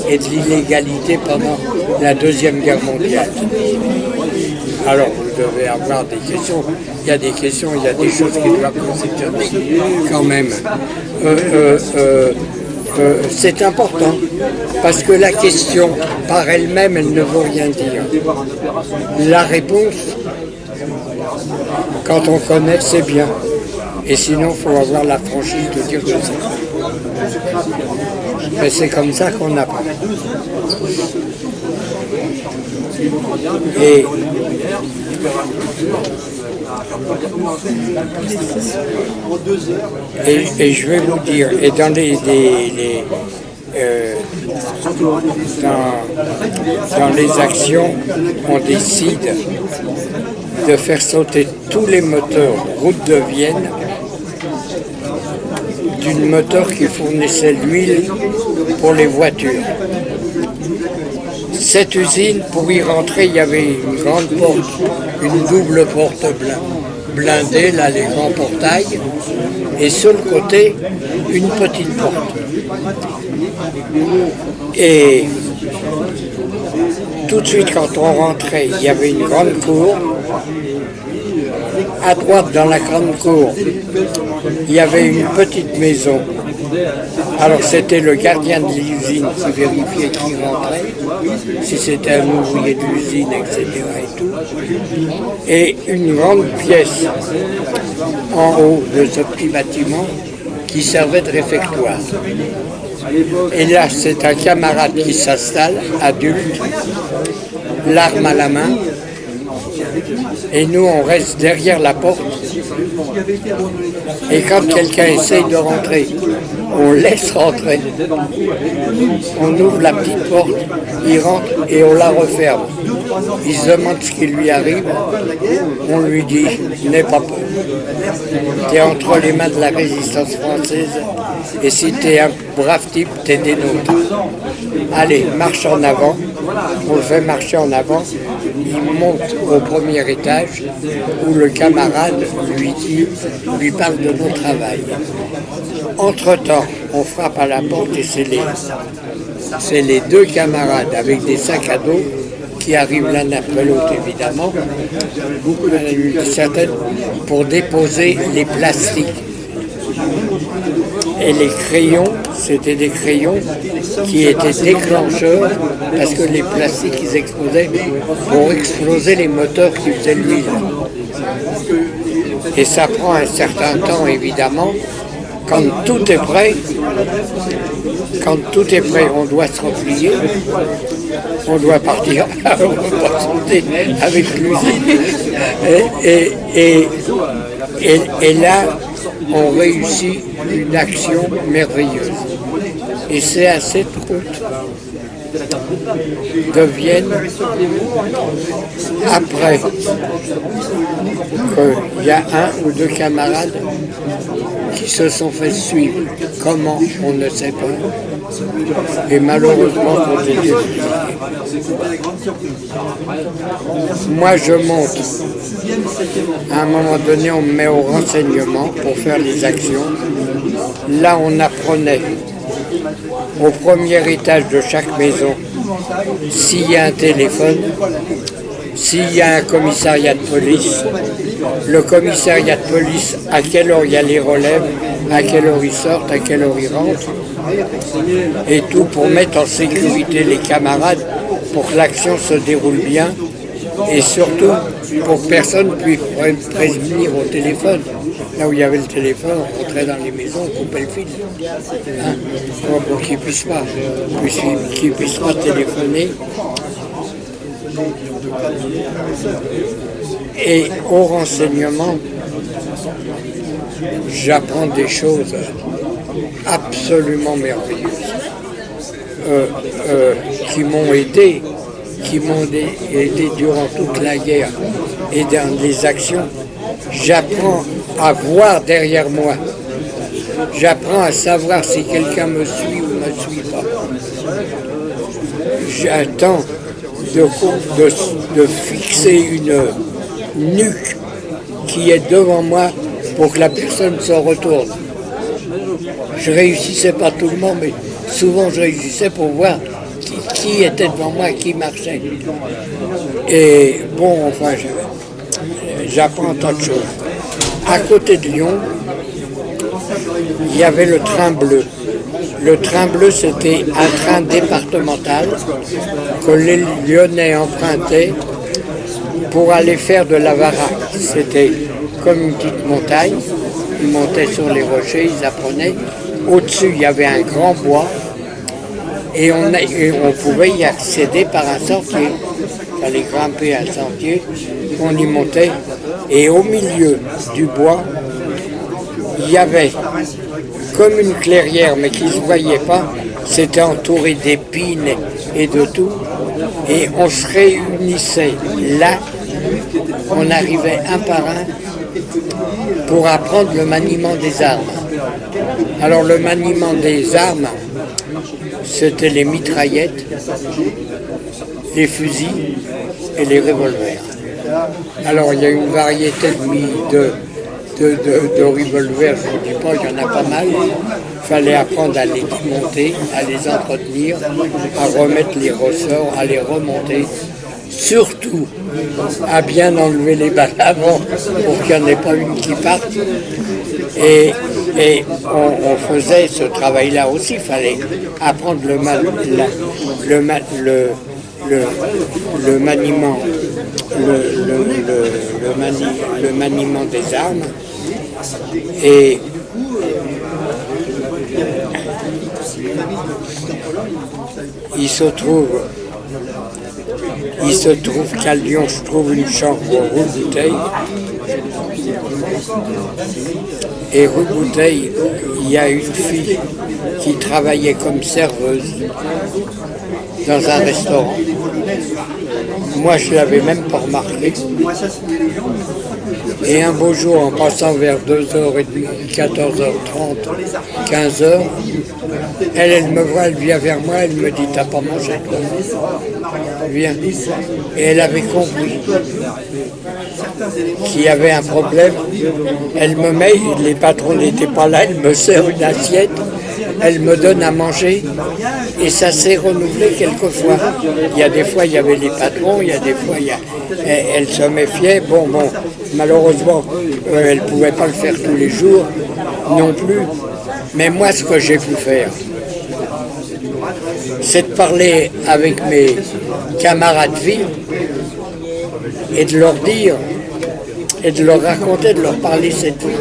[SPEAKER 1] et de l'illégalité pendant la Deuxième Guerre mondiale? Alors, vous devez avoir des questions. Il y a des questions, il y a des choses qui doivent conceptionner quand même. C'est important, parce que la question, par elle-même, elle ne veut rien dire. La réponse, quand on connaît, c'est bien. Et sinon, il faut avoir la franchise de dire que c'est. Mais c'est comme ça qu'on apprend. Et je vais vous dire, et dans dans les actions, on décide de faire sauter tous les moteurs route de Vienne d'une moteur qui fournissait l'huile pour les voitures. Cette usine, pour y rentrer, il y avait une grande porte, une double porte blindée, là les grands portails, et sur le côté, une petite porte. Et tout de suite, quand on rentrait, il y avait une grande cour. À droite, dans la grande cour, il y avait une petite maison. Alors c'était le gardien de l'usine qui vérifiait qui rentrait, si c'était un ouvrier de l'usine, etc. et tout. Et une grande pièce en haut de ce petit bâtiment qui servait de réfectoire. Et là, c'est un camarade qui s'installe, adulte, l'arme à la main, et nous, on reste derrière la porte. Et quand quelqu'un essaye de rentrer, on laisse rentrer. On ouvre la petite porte, il rentre et on la referme. Il se demande ce qui lui arrive. On lui dit, n'aie pas peur. Tu es entre les mains de la résistance française et si tu es un brave type, tu es des nôtres. Allez, marche en avant. On le fait marcher en avant. Il monte au premier étage où le camarade lui parle de mon travail. Entre-temps, on frappe à la porte et c'est les deux camarades avec des sacs à dos qui arrivent l'un après l'autre, évidemment, certaines pour déposer les plastiques. Et les crayons, c'était des crayons qui étaient déclencheurs parce que les plastiques, ils explosaient pour exploser les moteurs qui faisaient l'huile. Et ça prend un certain temps, évidemment, quand tout est prêt, on doit se replier, on doit partir, on va passer avec l'usine. Et là, on réussit une action merveilleuse. Et c'est à cette route deviennent, après qu'il y a un ou deux camarades qui se sont fait suivre. Comment, on ne sait pas. Et malheureusement, on est défusé. Moi, je monte. À un moment donné, on me met au renseignement pour faire les actions. Là, on apprenait au premier étage de chaque maison s'il y a un téléphone, s'il y a un commissariat de police, le commissariat de police, à quelle heure il y a les relèves, à quelle heure ils sortent, à quelle heure ils rentrent, et tout pour mettre en sécurité les camarades pour que l'action se déroule bien et surtout pour que personne puisse prévenir au téléphone. Là où il y avait le téléphone, on rentrait dans les maisons, on coupait le fil. Hein, pour qu'ils ne puissent pas téléphoner. Et au renseignement, j'apprends des choses absolument merveilleuses qui m'ont aidé durant toute la guerre et dans les actions. J'apprends à voir derrière moi. J'apprends à savoir si quelqu'un me suit ou ne me suit pas. J'attends de fixer une nuque qui est devant moi pour que la personne se retourne. Je réussissais pas tout le monde, mais souvent je réussissais pour voir qui était devant moi, qui marchait. Et bon, enfin, j'apprends tant de choses. À côté de Lyon, il y avait le train bleu. Le train bleu, c'était un train départemental que les Lyonnais empruntaient pour aller faire de la Varac. C'était comme une petite montagne. Ils montaient sur les rochers, ils apprenaient. Au-dessus, il y avait un grand bois et on pouvait y accéder par un sentier. Il fallait grimper un sentier, on y montait. Et au milieu du bois, il y avait comme une clairière, mais qui ne se voyait pas. C'était entouré d'épines et de tout. Et on se réunissait là, on arrivait un par un pour apprendre le maniement des armes. Alors le maniement des armes, c'était les mitraillettes, les fusils et les revolvers. Alors il y a une variété de revolvers, je ne vous dis pas, il y en a pas mal. Il fallait apprendre à les monter, à les entretenir, à remettre les ressorts, à les remonter. Surtout à bien enlever les balles avant pour qu'il n'y en ait pas une qui parte. Et on faisait ce travail-là aussi. Il fallait apprendre le maniement des armes. Et il se trouve qu'à Lyon, je trouve une chambre rue Bouteille. Et rue Bouteille, il y a une fille qui travaillait comme serveuse dans un restaurant. Moi, je ne l'avais même pas remarqué. Et un beau jour, en passant vers 2h30, 14h30, 15h, elle me voit, elle vient vers moi, elle me dit « T'as pas mangé, toi ?» Viens. Et elle avait compris qu'il y avait un problème. Elle me met, les patrons n'étaient pas là, elle me sert une assiette, elle me donne à manger, et ça s'est renouvelé quelquefois. Il y a des fois, il y avait les patrons, il y a des fois, elle se méfiait. Bon, malheureusement, elle ne pouvait pas le faire tous les jours non plus. Mais moi, ce que j'ai pu faire, c'est de parler avec mes camarades filles et de leur dire et de leur raconter, de leur parler cette vie.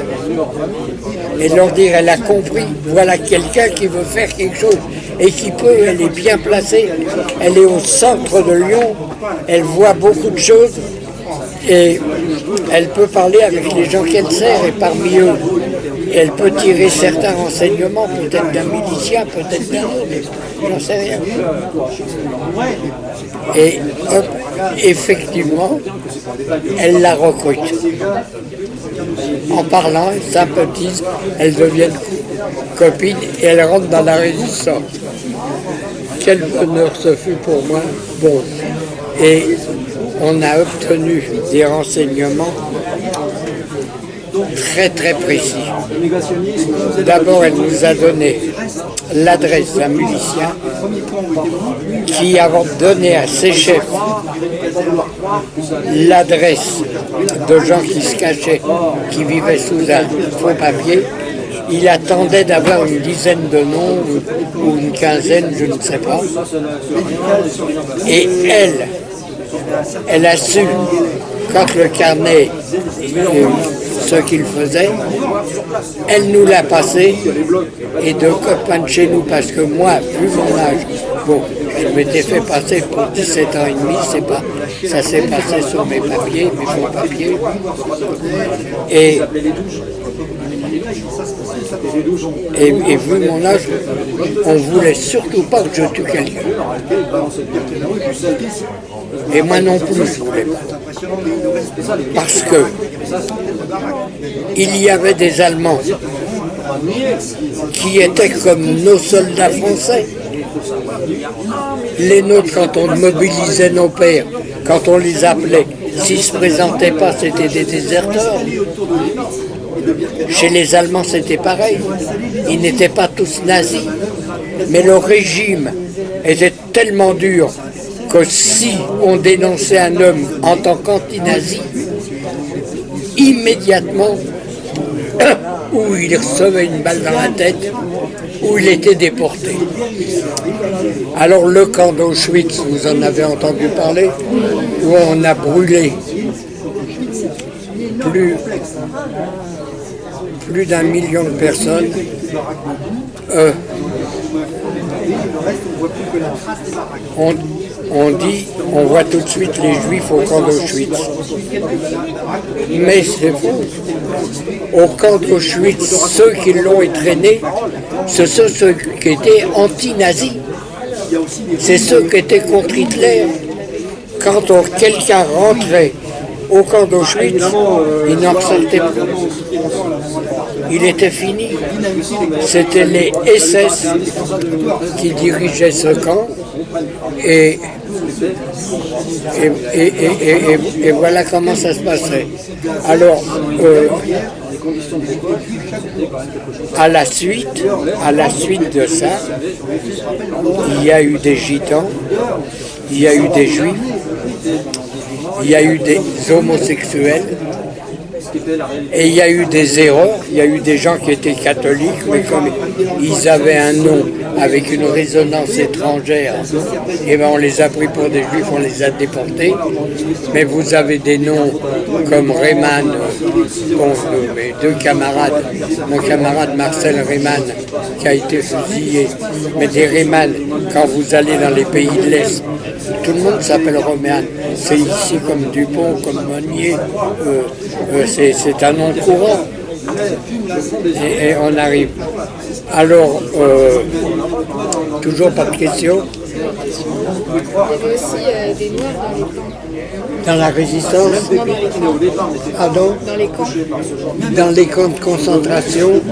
[SPEAKER 1] Et de leur dire, elle a compris, voilà quelqu'un qui veut faire quelque chose et qui peut, elle est bien placée, elle est au centre de Lyon, elle voit beaucoup de choses et elle peut parler avec les gens qu'elle sert et parmi eux, elle peut tirer certains renseignements, peut-être d'un milicien, peut-être d'un autre, j'en sais rien. Et hop, effectivement, elle la recrute. En parlant, elle sympathise, elles deviennent copines et elles rentrent dans la résistance. Quel bonheur ce fut pour moi. Bon, et on a obtenu des renseignements très très précis. D'abord, elle nous a donné l'adresse d'un milicien qui a donné à ses chefs l'adresse de gens qui se cachaient, qui vivaient sous un faux papier. Il attendait d'avoir une dizaine de noms ou une quinzaine, je ne sais pas. Et elle a su, quand le carnet, ce qu'il faisait, elle nous l'a passé, et de copains de chez nous, parce que moi, vu mon âge, bon, je m'étais fait passer pour 17 ans et demi, c'est pas, ça s'est passé sur mes papiers, mes faux papiers, et vu mon âge, on ne voulait surtout pas que je tue quelqu'un. Et moi non plus, je ne voulais pas. Parce que il y avait des Allemands qui étaient comme nos soldats français. Les nôtres, quand on mobilisait nos pères, quand on les appelait, s'ils ne se présentaient pas, c'était des déserteurs. Chez les Allemands, c'était pareil. Ils n'étaient pas tous nazis. Mais le régime était tellement dur que si on dénonçait un homme en tant qu'anti-nazi, immédiatement, ou il recevait une balle dans la tête, ou il était déporté. Alors le camp d'Auschwitz, vous en avez entendu parler, où on a brûlé plus d'1 million de personnes. On dit, on voit tout de suite les Juifs au camp d'Auschwitz. Mais c'est faux. Au camp d'Auschwitz, ceux qui l'ont entraîné, ce sont ceux qui étaient anti-nazis. C'est ceux qui étaient contre Hitler. Quand quelqu'un rentrait au camp d'Auschwitz, il n'en sortait plus. Il était fini. C'était les SS qui dirigeaient ce camp. Et voilà comment ça se passait. Alors, à la suite de ça, il y a eu des gitans, il y a eu des juifs, il y a eu des homosexuels, et il y a eu des erreurs, il y a eu des gens qui étaient catholiques, mais comme ils avaient un nom avec une résonance étrangère, et bien on les a pris pour des juifs, on les a déportés. Mais vous avez des noms comme Reymann, mes deux camarades, mon camarade Marcel Reymann, qui a été fusillé, mais des Reymann, quand vous allez dans les pays de l'Est, tout le monde s'appelle Reymann. C'est ici comme Dupont, comme Monnier, c'est un nom courant. Et on arrive. Alors, toujours pas de questions.
[SPEAKER 2] Il y avait aussi des Noirs dans les camps.
[SPEAKER 1] Dans la résistance?
[SPEAKER 2] Non, dans les camps.
[SPEAKER 1] Pardon?
[SPEAKER 2] Dans les camps.
[SPEAKER 1] Dans les camps de concentration,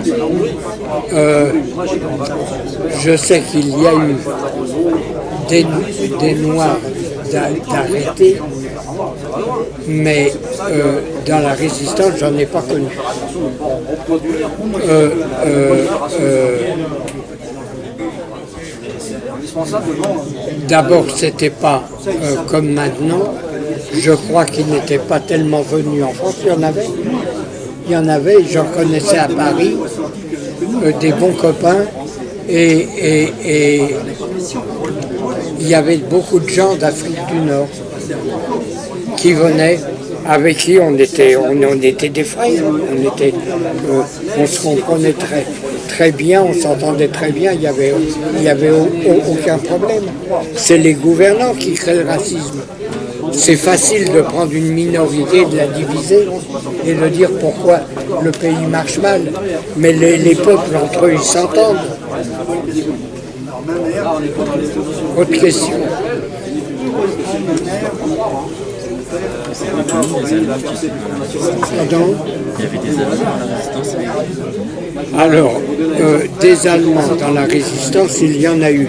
[SPEAKER 1] je sais qu'il y a eu des Noirs d'arrêtés, mais dans la résistance, j'en ai pas connu. D'abord, c'était pas comme maintenant. Je crois qu'ils n'étaient pas tellement venus en France. Il y en avait, j'en connaissais à Paris, des bons copains, et il y avait beaucoup de gens d'Afrique du Nord qui venaient avec qui on était des frères, on se comprenait très bien, on s'entendait très bien, il y avait aucun problème. C'est les gouvernants qui créent le racisme. C'est facile de prendre une minorité, de la diviser et de dire pourquoi le pays marche mal. Mais les peuples entre eux, ils s'entendent. Autre question. Pardon ?
[SPEAKER 3] Il y avait des Allemands dans la résistance.
[SPEAKER 1] Alors, des Allemands dans la résistance, il y en a eu.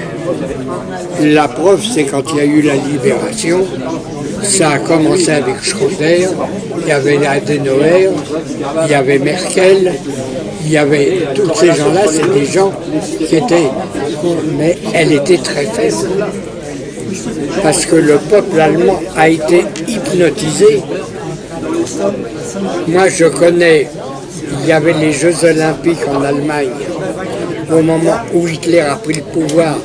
[SPEAKER 1] La preuve, c'est quand il y a eu la libération, ça a commencé avec Schröder, il y avait Adenauer, il y avait Merkel, il y avait tous ces gens-là, c'est des gens qui étaient... Mais elle était très faible. Parce que le peuple allemand a été hypnotisé. Moi, je connais, il y avait les Jeux Olympiques en Allemagne, au moment où Hitler a pris le pouvoir.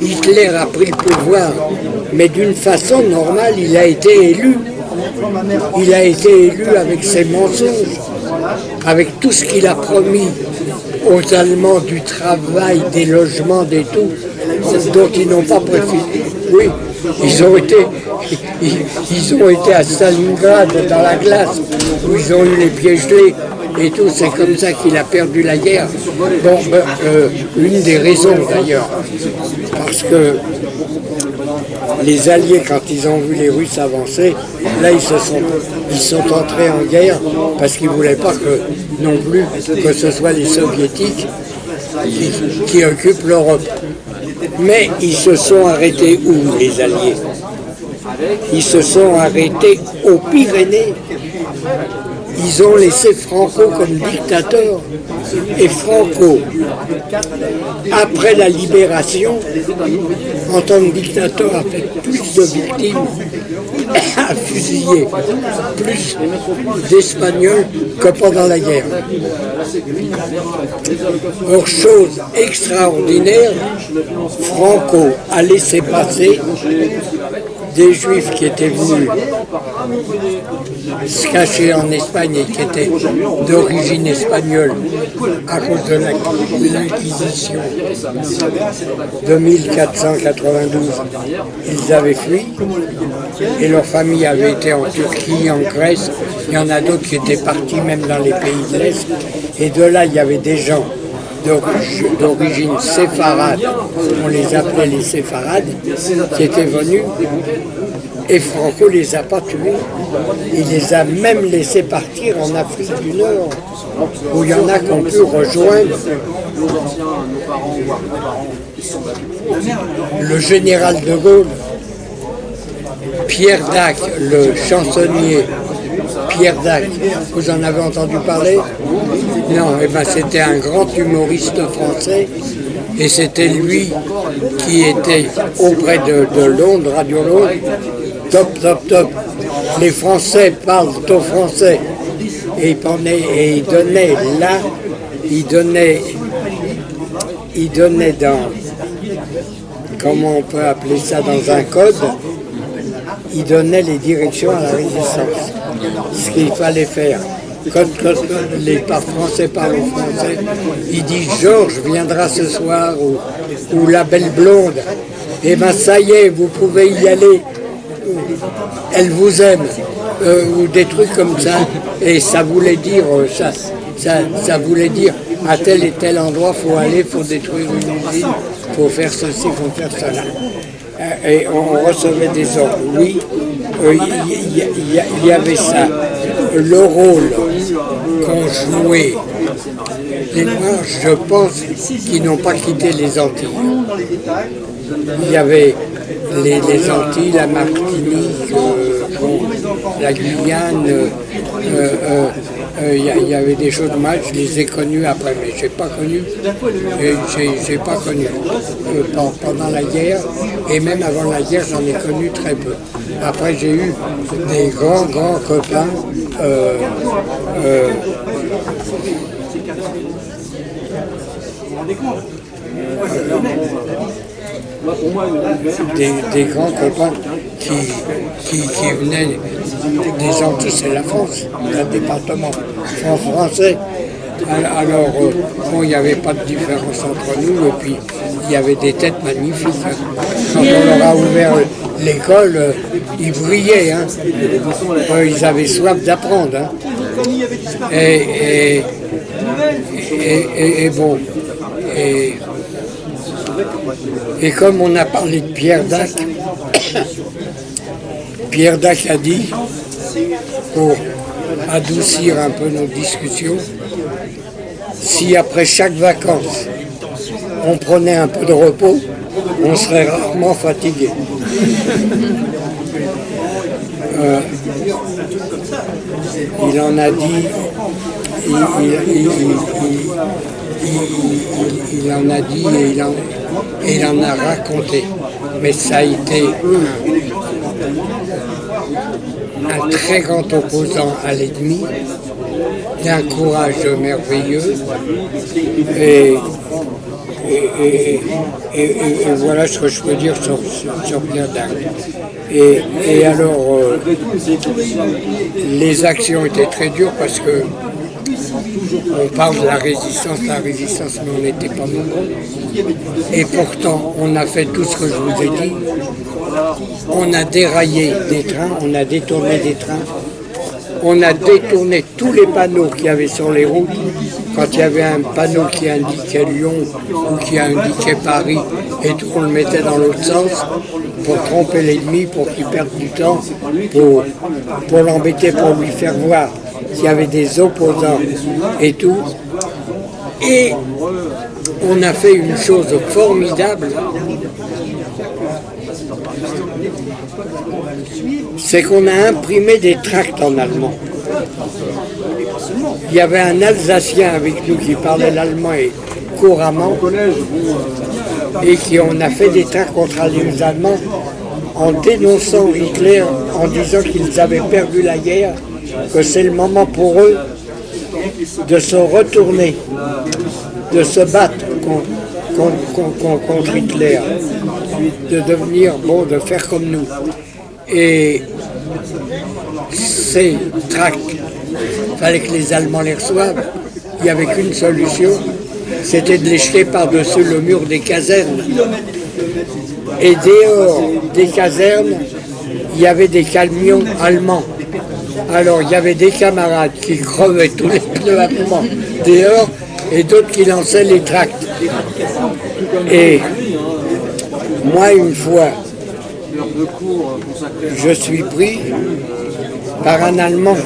[SPEAKER 1] Hitler a pris le pouvoir, mais d'une façon normale, il a été élu. Il a été élu avec ses mensonges, avec tout ce qu'il a promis aux Allemands, du travail, des logements, des tout, dont ils n'ont pas profité. Oui, ils ont été à Stalingrad dans la glace, où ils ont eu les pieds gelés et tout, c'est comme ça qu'il a perdu la guerre. Bon, une des raisons d'ailleurs, parce que les Alliés, quand ils ont vu les Russes avancer, là ils sont entrés en guerre parce qu'ils ne voulaient pas que non plus que ce soit les Soviétiques qui occupent l'Europe. Mais ils se sont arrêtés où, les Alliés? Ils se sont arrêtés aux Pyrénées. Ils ont laissé Franco comme dictateur. Et Franco, après la libération, en tant que dictateur, a fait plus de victimes, a fusillé plus d'Espagnols que pendant la guerre. Or, chose extraordinaire, Franco a laissé passer des Juifs qui étaient venus se cacher en Espagne et qui étaient d'origine espagnole à cause de l'Inquisition de 1492. Ils avaient fui et leur famille avait été en Turquie, en Grèce. Il y en a d'autres qui étaient partis même dans les pays de l'Est. Et de là, il y avait des gens d'origine séfarade, on les appelait les séfarades, qui étaient venus, et Franco les a pas tués. Il les a même laissés partir en Afrique du Nord, où il y en a qui ont pu rejoindre le général de Gaulle, Pierre Dac, le chansonnier Pierre Dac. Vous en avez entendu parler? Non, eh ben, c'était un grand humoriste français et c'était lui qui était auprès de Londres, Radio Londres. Top, top, top. Les Français parlent au français. Et il donnait là, il donnait dans, comment on peut appeler ça, dans un code, il donnait les directions à la résistance. Ce qu'il fallait faire. Quand les Français parlent au français, il dit Georges viendra ce soir ou la belle blonde. Eh bien ça y est, vous pouvez y aller. Elle vous aime. Ou des trucs comme ça. Et ça voulait dire ça voulait dire à tel et tel endroit, il faut aller, il faut détruire une usine, il faut faire ceci, il faut faire cela. Et on recevait des ordres. Oui, il y avait ça. Le rôle qu'ont joué les Noirs, je pense qu'ils n'ont pas quitté les Antilles. Il y avait les Antilles, la Martinique, la Guyane, il y avait des choses de mal, je les ai connues après, mais je n'ai pas connu, pendant la guerre, et même avant la guerre, j'en ai connu très peu. Après, j'ai eu des grands copains, des grands copains qui venaient des Antilles, c'est la France, un département français. Alors, bon, il n'y avait pas de différence entre nous, et puis il y avait des têtes magnifiques. Quand on leur a ouvert l'école, ils brillaient, hein. Ils avaient soif d'apprendre. Hein. Et bon, et comme on a parlé de Pierre Dac, Pierre Dac a dit, pour adoucir un peu nos discussions, si après chaque vacances, on prenait un peu de repos, on serait rarement fatigué. Il en a dit, il en a dit et il en a raconté. Mais ça a été un très grand opposant à l'ennemi, d'un courage merveilleux, et voilà ce que je peux dire sur Pierre Dac. Et alors, les actions étaient très dures parce que on parle de la résistance, mais on n'était pas nombreux. Et pourtant, on a fait tout ce que je vous ai dit. On a déraillé des trains, on a détourné des trains. On a détourné tous les panneaux qu'il y avait sur les routes. Quand il y avait un panneau qui indiquait Lyon ou qui indiquait Paris, et tout, on le mettait dans l'autre sens pour tromper l'ennemi, pour qu'il perde du temps, pour l'embêter, pour lui faire voir qu'il y avait des opposants et tout. Et on a fait une chose formidable, c'est qu'on a imprimé des tracts en allemand. Il y avait un Alsacien avec nous qui parlait l'allemand et couramment, et on a fait des tracts contre les Allemands en dénonçant Hitler, en disant qu'ils avaient perdu la guerre, que c'est le moment pour eux de se retourner, de se battre contre Hitler, de devenir bon, de faire comme nous. Et ces tracts, il fallait que les Allemands les reçoivent. Il n'y avait qu'une solution, c'était de les jeter par-dessus le mur des casernes. Et dehors des casernes, il y avait des camions allemands. Alors il y avait des camarades qui crevaient tous les pneus allemands dehors et d'autres qui lançaient les tracts. Et moi, une fois, je suis pris par un Allemand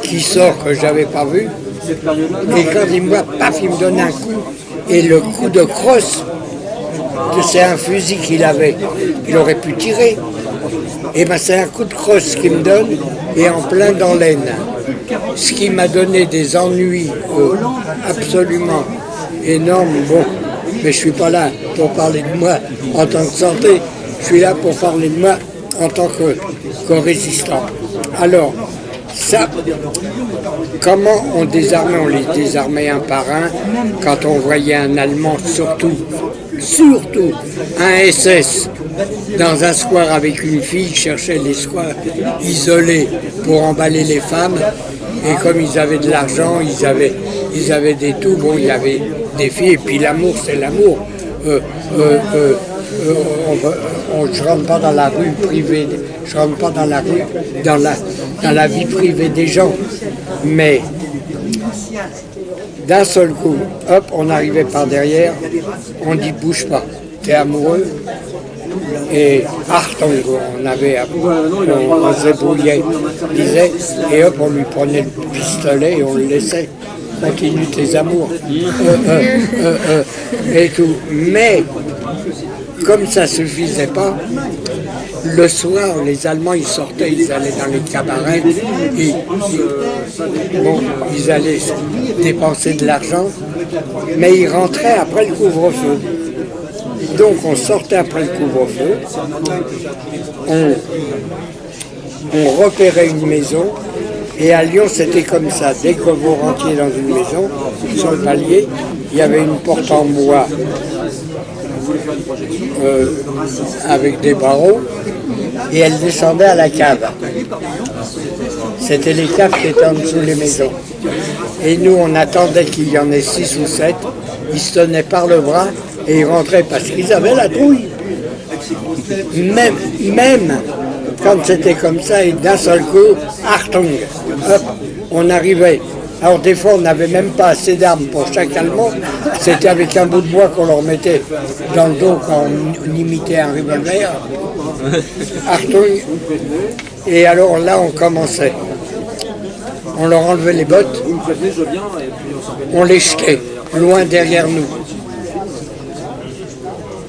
[SPEAKER 1] qui sort que je n'avais pas vu, et quand il me voit, paf, il me donne un coup, et le coup de crosse, c'est un fusil qu'il avait, il aurait pu tirer, et ben c'est un coup de crosse qu'il me donne, et en plein dans l'aine, ce qui m'a donné des ennuis absolument énormes. Bon, mais je ne suis pas là pour parler de moi en tant que santé, je suis là pour parler de moi en tant que résistant. Alors, ça, comment on désarmait? On les désarmait un par un. Quand on voyait un Allemand, surtout un SS, dans un square avec une fille, ils cherchaient les squares isolés pour emballer les femmes. Et comme ils avaient de l'argent, ils avaient des tout, bon, il y avait des filles, et puis l'amour, c'est l'amour. Je ne rentre pas dans la rue privée, je rentre pas dans la rue, dans la vie privée des gens. Mais d'un seul coup, hop, on arrivait par derrière, on dit bouge pas, t'es amoureux. Et Achtung, on zébouillait, disait, et hop, on lui prenait le pistolet et on le laissait. Continue tes amours. Et tout. Mais, comme ça ne suffisait pas, le soir, les Allemands, ils sortaient, ils allaient dans les cabarets, ils allaient dépenser de l'argent, mais ils rentraient après le couvre-feu. Donc on sortait après le couvre-feu, on repérait une maison, et à Lyon c'était comme ça, dès que vous rentriez dans une maison, sur le palier, il y avait une porte en bois avec des barreaux et elle descendait à la cave. C'était les caves qui étaient en dessous des maisons. Et nous, on attendait qu'il y en ait 6 ou 7. Ils se tenaient par le bras et ils rentraient parce qu'ils avaient la trouille. Même quand c'était comme ça et d'un seul coup, Achtung, hop, on arrivait. Alors des fois, on n'avait même pas assez d'armes pour chaque Allemand. C'était avec un bout de bois qu'on leur mettait dans le dos quand on imitait un revolver. Achtung. Et alors là, on commençait. On leur enlevait les bottes. On les jetait loin derrière nous.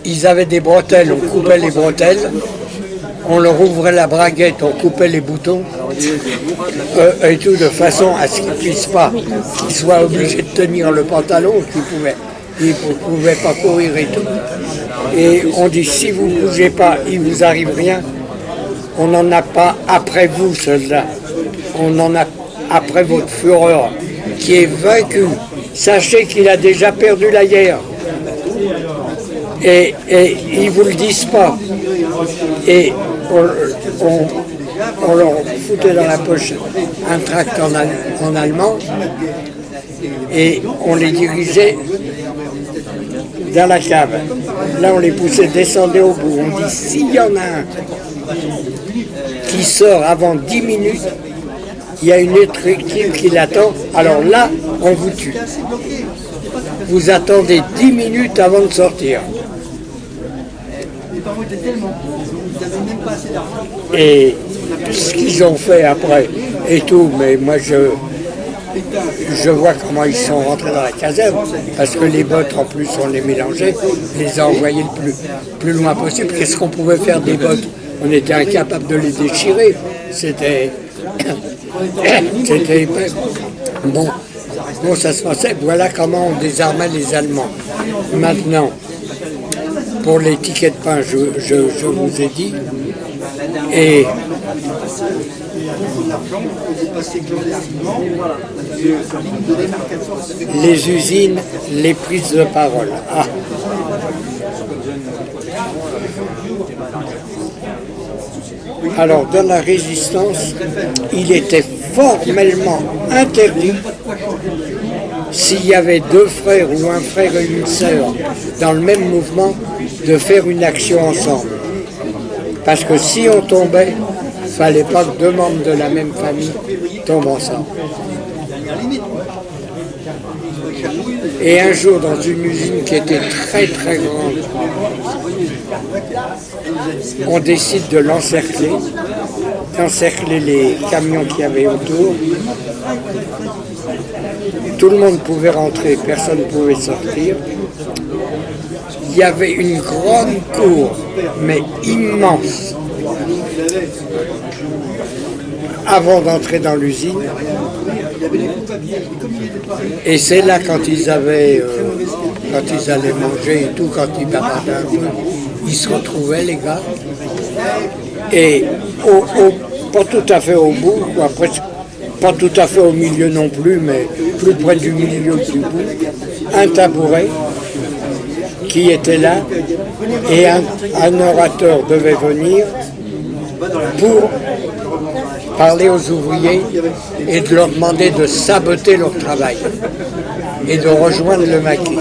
[SPEAKER 1] Ils avaient des bretelles, on coupait les bretelles. On leur ouvrait la braguette, on coupait les boutons, et tout de façon à ce qu'ils ne puissent pas, qu'ils soient obligés de tenir le pantalon, qu'ils ne pouvaient pas courir et tout. Et on dit, si vous ne bougez pas, il ne vous arrive rien, on n'en a pas après vous, soldats. On en a après votre Führer, qui est vaincu. Sachez qu'il a déjà perdu la guerre. Et ils ne vous le disent pas. Et on leur foutait dans la poche un tract en allemand et on les dirigeait dans la cave. Là, on les poussait, descendez au bout. On dit, s'il y en a un qui sort avant 10 minutes, il y a une autre victime qui l'attend, alors là, on vous tue. Vous attendez 10 minutes avant de sortir. Et ce qu'ils ont fait après et tout, mais moi je vois comment ils sont rentrés dans la caserne, parce que les bottes en plus on les mélangeait, les a envoyés le plus loin possible. Qu'est-ce qu'on pouvait faire des bottes? On était incapable de les déchirer. C'était bon, ça se passait. Voilà comment on désarmait les Allemands. Maintenant, pour les tickets de pain, je vous ai dit, et les usines, les prises de parole. Ah. Alors, dans la résistance, il était formellement interdit, s'il y avait 2 frères ou un frère et une sœur dans le même mouvement, de faire une action ensemble. Parce que si on tombait, il ne fallait pas que 2 membres de la même famille tombent ensemble. Et un jour, dans une usine qui était très très grande, on décide de d'encercler les camions qu'il y avait autour. Tout le monde pouvait rentrer, personne ne pouvait sortir. Il y avait une grande cour, mais immense, avant d'entrer dans l'usine. Et c'est là, quand ils allaient manger et tout, quand ils bavardaient un peu, ils se retrouvaient, les gars. Et pas tout à fait au bout, quoi, pas tout à fait au milieu non plus, mais plus près du milieu que du bout, un tabouret qui était là, et un orateur devait venir pour parler aux ouvriers et de leur demander de saboter leur travail et de rejoindre le maquis.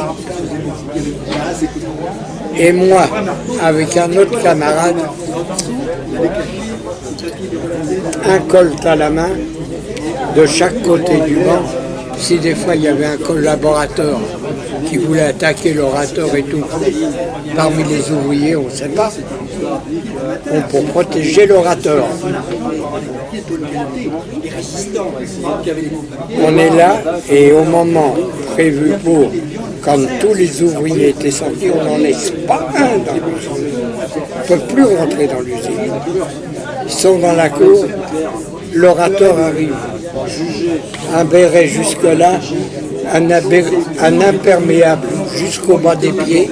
[SPEAKER 1] Et moi, avec un autre camarade, un colt à la main, de chaque côté du banc. Si des fois il y avait un collaborateur qui voulait attaquer l'orateur et tout, parmi les ouvriers, on ne sait pas, pour protéger l'orateur. On est là et au moment prévu pour, quand tous les ouvriers étaient sortis, on n'en laisse pas un dans l'usine. Ils ne peuvent plus rentrer dans l'usine. Ils sont dans la cour, l'orateur arrive. Un béret jusque-là, un imperméable jusqu'au bas des pieds,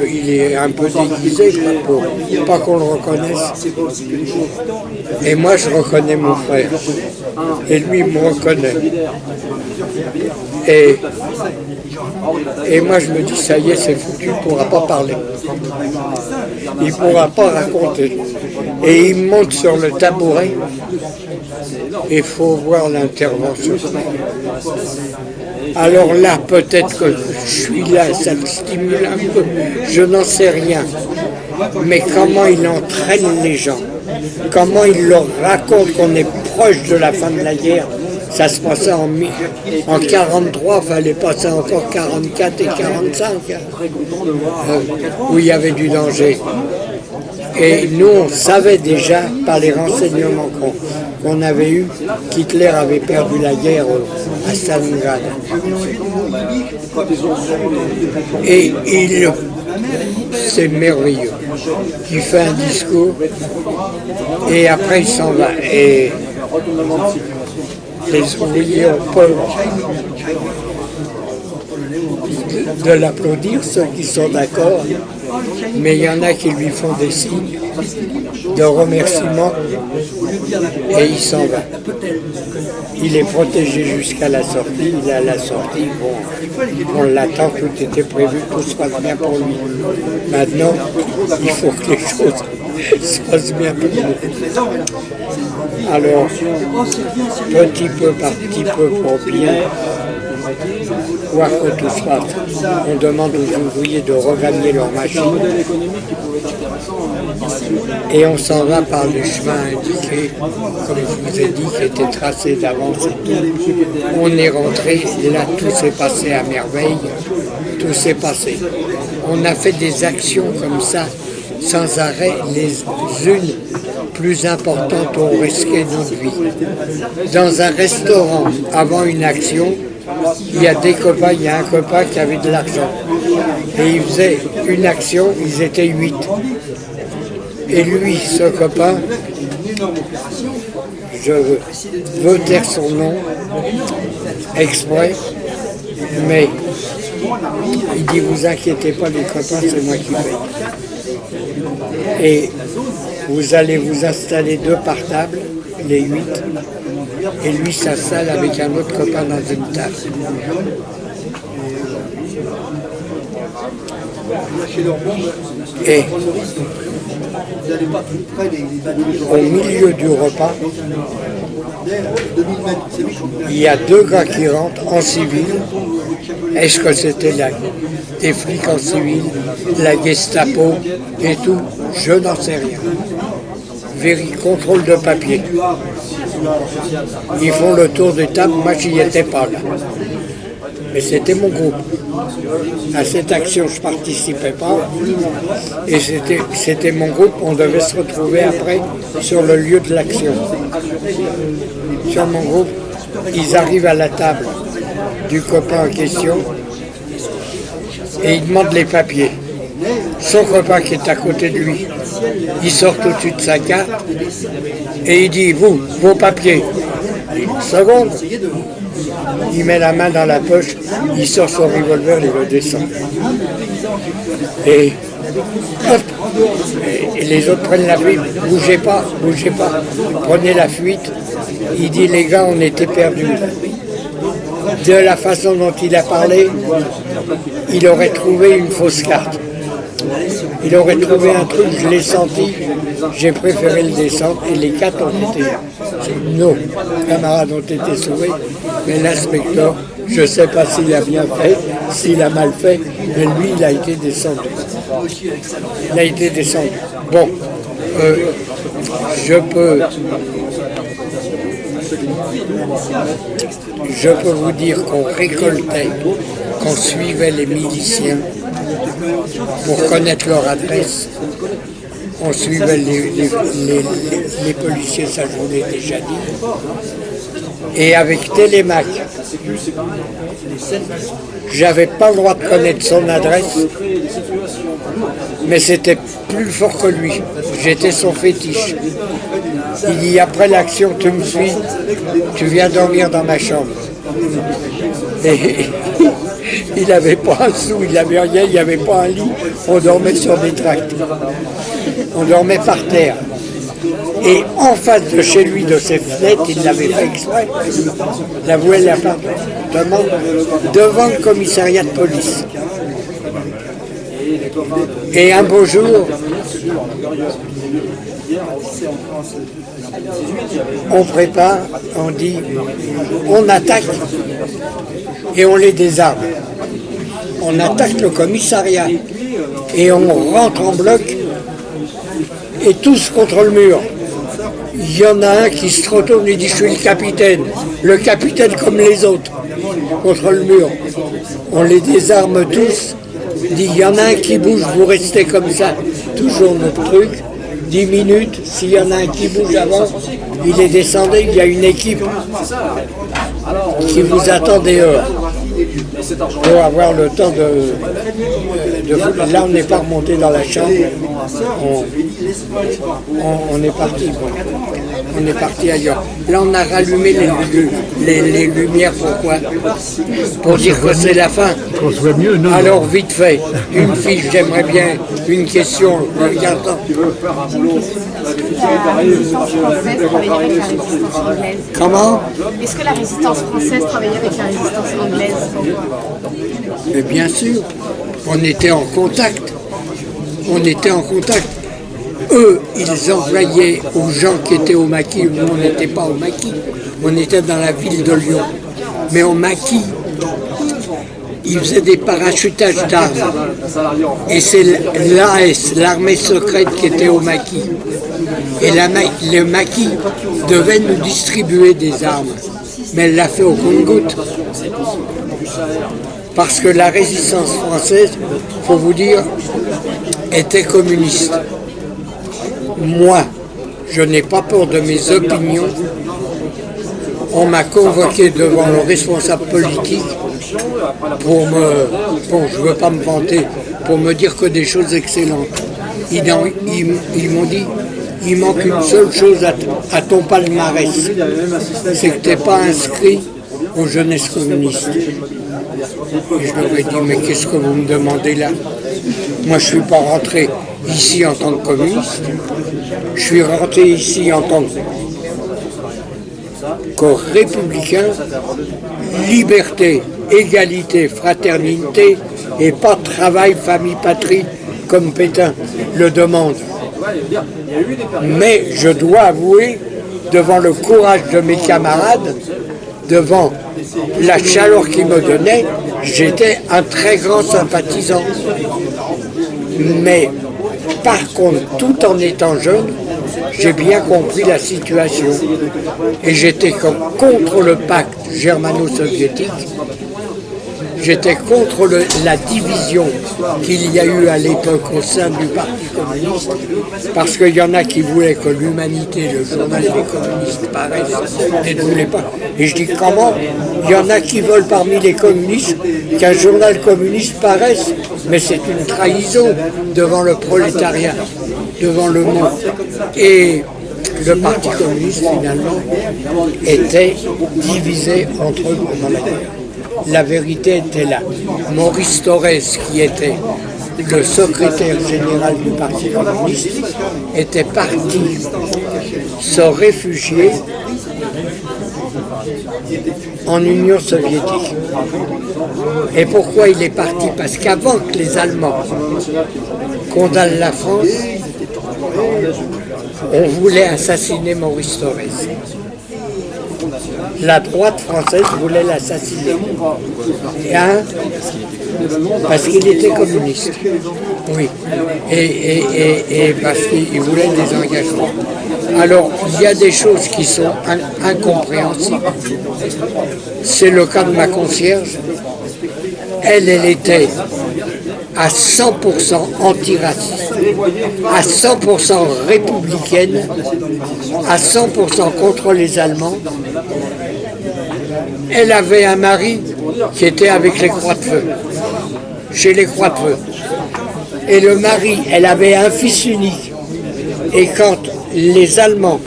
[SPEAKER 1] il est un peu déguisé pour pas qu'on le reconnaisse. Et moi, je reconnais mon frère. Et lui, il me reconnaît. Et moi, je me dis, ça y est, c'est foutu, il ne pourra pas parler. Il ne pourra pas raconter. Et il monte sur le tabouret. Il faut voir l'intervention. Alors là, peut-être que je suis là, ça me stimule un peu. Je n'en sais rien. Mais comment il entraîne les gens, comment il leur raconte qu'on est proche de la fin de la guerre. Ça se passait en 43, il fallait passer encore 44 et 45, où il y avait du danger. Et nous, on savait déjà, par les renseignements qu'on avait eus, qu'Hitler avait perdu la guerre à Stalingrad. Et c'est merveilleux. Il fait un discours, et après il s'en va. Et les ouvriers ont peur de l'applaudir, ceux qui sont d'accord, mais il y en a qui lui font des signes de remerciement et il s'en va. Il est protégé jusqu'à la sortie, il est à la sortie, bon, on l'attend, tout était prévu, tout se passe bien pour lui. Maintenant, il faut que les choses se passent bien pour nous. Alors, petit peu par petit peu pour bien voir que tout se passe. On demande aux ouvriers de regagner leur machine et on s'en va par le chemin indiqué, comme je vous ai dit, qui était tracé d'avance et tout. On est rentré, et là tout s'est passé à merveille, tout s'est passé. On a fait des actions comme ça, sans arrêt, les unes plus importantes ont risqué notre vie. Dans un restaurant, avant une action, il y a un copain qui avait de l'argent. Et il faisait une action, ils étaient 8. Et lui, ce copain, je veux taire son nom exprès, mais il dit, vous inquiétez pas les copains, c'est moi qui paye. Et vous allez vous installer 2 par table, les 8, et lui s'installe avec un autre copain dans une table. Et au milieu du repas, il y a 2 gars qui rentrent en civil. Est-ce que c'était des flics en civil, la Gestapo et tout? Je n'en sais rien. Contrôle de papier. Ils font le tour des tables, moi j'y étais pas là. Mais c'était mon groupe. À cette action, je ne participais pas. Et c'était mon groupe, on devait se retrouver après sur le lieu de l'action. Sur mon groupe, ils arrivent à la table du copain en question et ils demandent les papiers. Son copain qui est à côté de lui, il sort tout de suite sa carte et il dit, vous, vos papiers. Une seconde. Il met la main dans la poche, il sort son revolver, il le descend. Et hop, et les autres prennent la fuite. Bougez pas, prenez la fuite. Il dit, les gars, on était perdus. De la façon dont il a parlé, il aurait trouvé une fausse carte. Il aurait trouvé un truc, je l'ai senti, j'ai préféré le descendre et les 4 ont été, nos camarades ont été sauvés, mais l'inspecteur, je ne sais pas s'il a bien fait, s'il a mal fait, mais lui il a été descendu. Il a été descendu. Bon, je peux vous dire qu'on récoltait, qu'on suivait les miliciens pour connaître leur adresse. On suivait les policiers, ça je vous l'ai déjà dit. Et avec Télémac, j'avais pas le droit de connaître son adresse, mais c'était plus fort que lui. J'étais son fétiche. Il dit, après l'action, tu me suis, tu viens dormir dans ma chambre. Et il n'avait pas un sou, il n'avait rien, il n'y avait pas un lit. On dormait sur des tracts. On dormait par terre. Et en face de chez lui, de ses fenêtres, il l'avait fait exprès, l'avouait l'appartement devant le commissariat de police. Et un beau jour, on prépare, on dit, on attaque et on les désarme. On attaque le commissariat et on rentre en bloc et tous contre le mur. Il y en a un qui se retourne et dit « Je suis le capitaine comme les autres, contre le mur. » On les désarme tous. Dit « Il y en a un qui bouge, vous restez comme ça. » Toujours notre truc. 10 minutes, s'il y en a un qui bouge avant, il est descendu, il y a une équipe qui vous attend dehors pour avoir le temps de... Là, on n'est pas remonté dans la chambre, on est parti. On est parti ailleurs. Là, on a rallumé les lumières, pourquoi? Pour dire que c'est la fin. Alors, vite fait, une fiche, j'aimerais bien, une question, regardant. Comment?
[SPEAKER 2] Est-ce que la résistance française travaillait avec la résistance anglaise?
[SPEAKER 1] Mais bien sûr, on était en contact. Eux, ils envoyaient aux gens qui étaient au maquis. Nous, on n'était pas au maquis. On était dans la ville de Lyon. Mais au maquis, ils faisaient des parachutages d'armes. Et c'est l'AS, l'armée secrète, qui était au maquis. Et le maquis devait nous distribuer des armes. Mais elle l'a fait au compte-gouttes. Parce que la résistance française, il faut vous dire, était communiste. Moi, je n'ai pas peur de mes opinions. On m'a convoqué devant le responsable politique pour je ne veux pas me vanter, pour me dire que des choses excellentes. Ils m'ont dit, il manque une seule chose à ton palmarès, c'est que tu n'es pas inscrit aux jeunesses communistes. Et je leur ai dit, mais qu'est-ce que vous me demandez là? Moi, je ne suis pas rentré ici en tant que communiste, je suis rentré ici en tant que républicain, liberté, égalité, fraternité, et pas travail, famille, patrie, comme Pétain le demande. Mais je dois avouer, devant le courage de mes camarades, devant la chaleur qu'ils me donnaient, j'étais un très grand sympathisant. Mais par contre, tout en étant jeune, j'ai bien compris la situation. Et j'étais contre le pacte germano-soviétique. J'étais contre la division qu'il y a eu à l'époque au sein du Parti communiste, parce qu'il y en a qui voulaient que l'humanité, le journal des communistes, paraisse, et ne voulaient pas. Et je dis comment? Il y en a qui veulent parmi les communistes qu'un journal communiste paraisse, mais c'est une trahison devant le prolétariat, devant le monde. Et le Parti communiste, finalement, était divisé entre eux. La vérité était là. Maurice Thorez, qui était le secrétaire général du Parti communiste, était parti se réfugier en Union soviétique. Et pourquoi il est parti? Parce qu'avant que les Allemands condamnent la France, on voulait assassiner Maurice Thorez. La droite française voulait l'assassiner. Parce qu'il était communiste. Oui. Et parce qu'il voulait des engagements. Alors, il y a des choses qui sont incompréhensibles. C'est le cas de ma concierge. Elle était à 100% antiraciste, à 100% républicaine, à 100% contre les Allemands. Elle avait un mari qui était avec les Croix de Feu, chez les Croix de Feu. Et le mari, elle avait un fils unique. Et quand les Allemands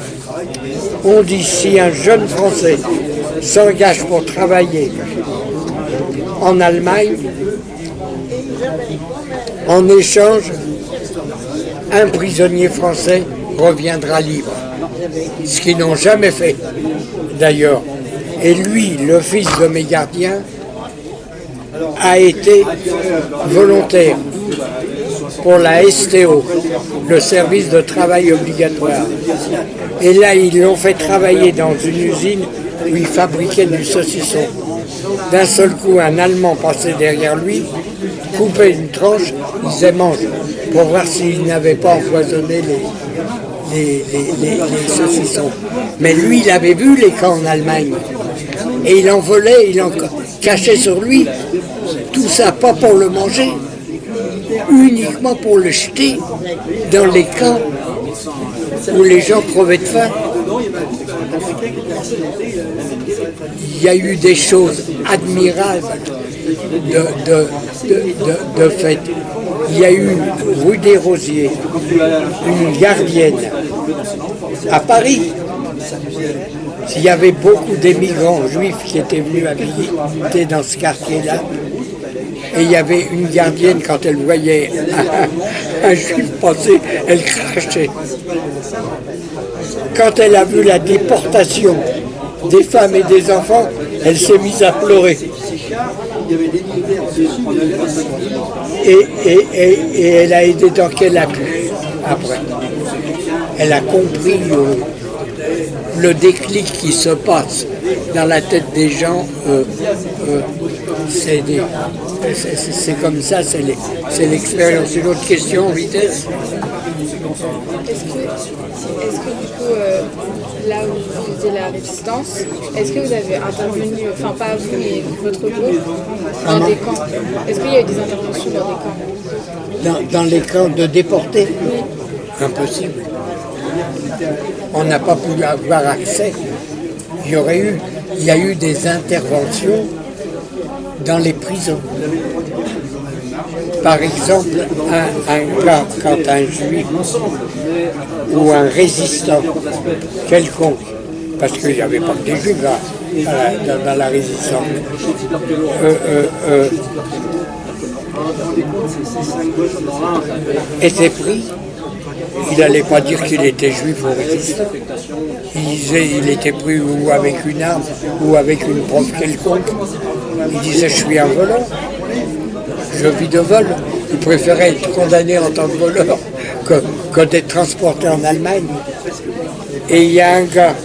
[SPEAKER 1] ont dit si un jeune Français s'engage pour travailler en Allemagne. En échange, un prisonnier français reviendra libre. Ce qu'ils n'ont jamais fait, d'ailleurs. Et lui, le fils de mes gardiens, a été volontaire pour la STO, le service de travail obligatoire. Et là, ils l'ont fait travailler dans une usine où il fabriquait du saucisson. D'un seul coup, un Allemand passait derrière lui, coupait une tranche, il disait mange, pour voir s'il n'avait pas empoisonné les saucissons. Mais lui, il avait vu les camps en Allemagne. Et il en volait, il en cachait sur lui. Tout ça, pas pour le manger, uniquement pour le jeter dans les camps où les gens crevaient de faim. Il y a eu des choses admirables de fait. Il y a eu rue des Rosiers, une gardienne à Paris. Il y avait beaucoup d'émigrants juifs qui étaient venus habiter dans ce quartier-là. Et il y avait une gardienne, quand elle voyait un juif passer, elle crachait. Quand elle a vu la déportation des femmes et des enfants, elle s'est mise à pleurer. Et elle a aidé tant qu'elle a pu après. Elle a compris le déclic qui se passe dans la tête des gens. C'est comme ça, c'est l'expérience. Une autre question, vitesse.
[SPEAKER 2] Est-ce que du coup, là où vous faisiez la résistance, est-ce que vous avez intervenu, enfin pas vous, mais votre groupe, dans des camps? Est-ce qu'il y a eu des interventions dans des camps?
[SPEAKER 1] Dans les camps de déportés? Oui. Impossible. On n'a pas pu avoir accès. Il y a eu des interventions dans les prisons. Par exemple, un cas, quand un juif ou un résistant quelconque, parce qu'il n'y avait pas que des juifs dans la résistance, était pris, il n'allait pas dire qu'il était juif ou résistant. Il disait qu'il était pris ou avec une arme ou avec une preuve quelconque. Il disait je suis un voleur, je vis de vol. Il préférait être condamné en tant que voleur que d'être transporté en Allemagne. Et il y a un gars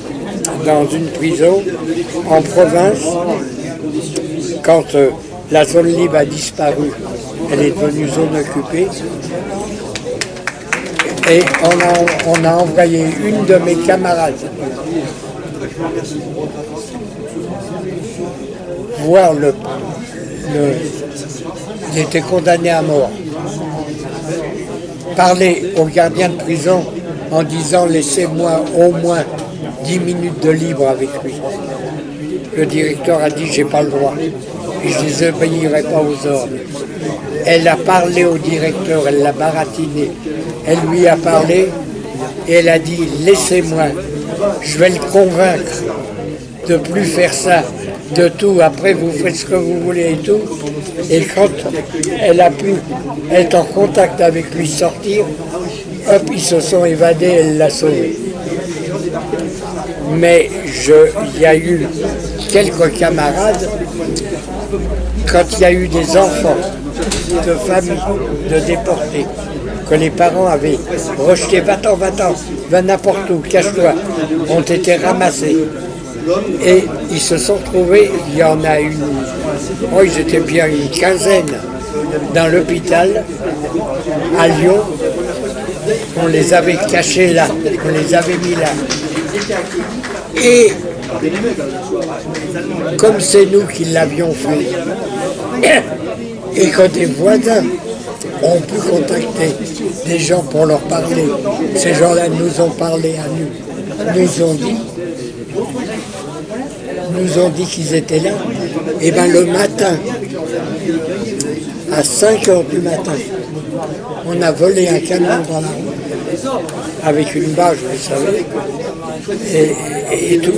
[SPEAKER 1] dans une prison en province, quand la zone libre a disparu, elle est devenue zone occupée. Et on a envoyé une de mes camarades voir il était condamné à mort. Parler au gardien de prison en disant laissez-moi au moins 10 minutes de libre avec lui. Le directeur a dit j'ai pas le droit. Et je ne désobéirai pas aux ordres. Elle a parlé au directeur, elle l'a baratiné. Elle lui a parlé et elle a dit laissez-moi, je vais le convaincre de ne plus faire ça, de tout, après vous faites ce que vous voulez et tout. Et quand elle a pu être en contact avec lui, sortir, hop, ils se sont évadés, elle l'a sauvé. Mais il y a eu quelques camarades, quand il y a eu des enfants de familles, de déportés, que les parents avaient rejeté, va-t'en, va n'importe où, cache-toi, ont été ramassés. Et ils se sont trouvés, il y en a ils étaient bien une quinzaine dans l'hôpital à Lyon. On les avait cachés là, on les avait mis là. Et comme c'est nous qui l'avions fait, et que des voisins ont pu contacter des gens pour leur parler, ces gens-là nous ont parlé à nous, nous ont dit qu'ils étaient là. Et bien le matin, à 5h du matin, on a volé un camion dans la route, avec une bâche, vous savez. et tout.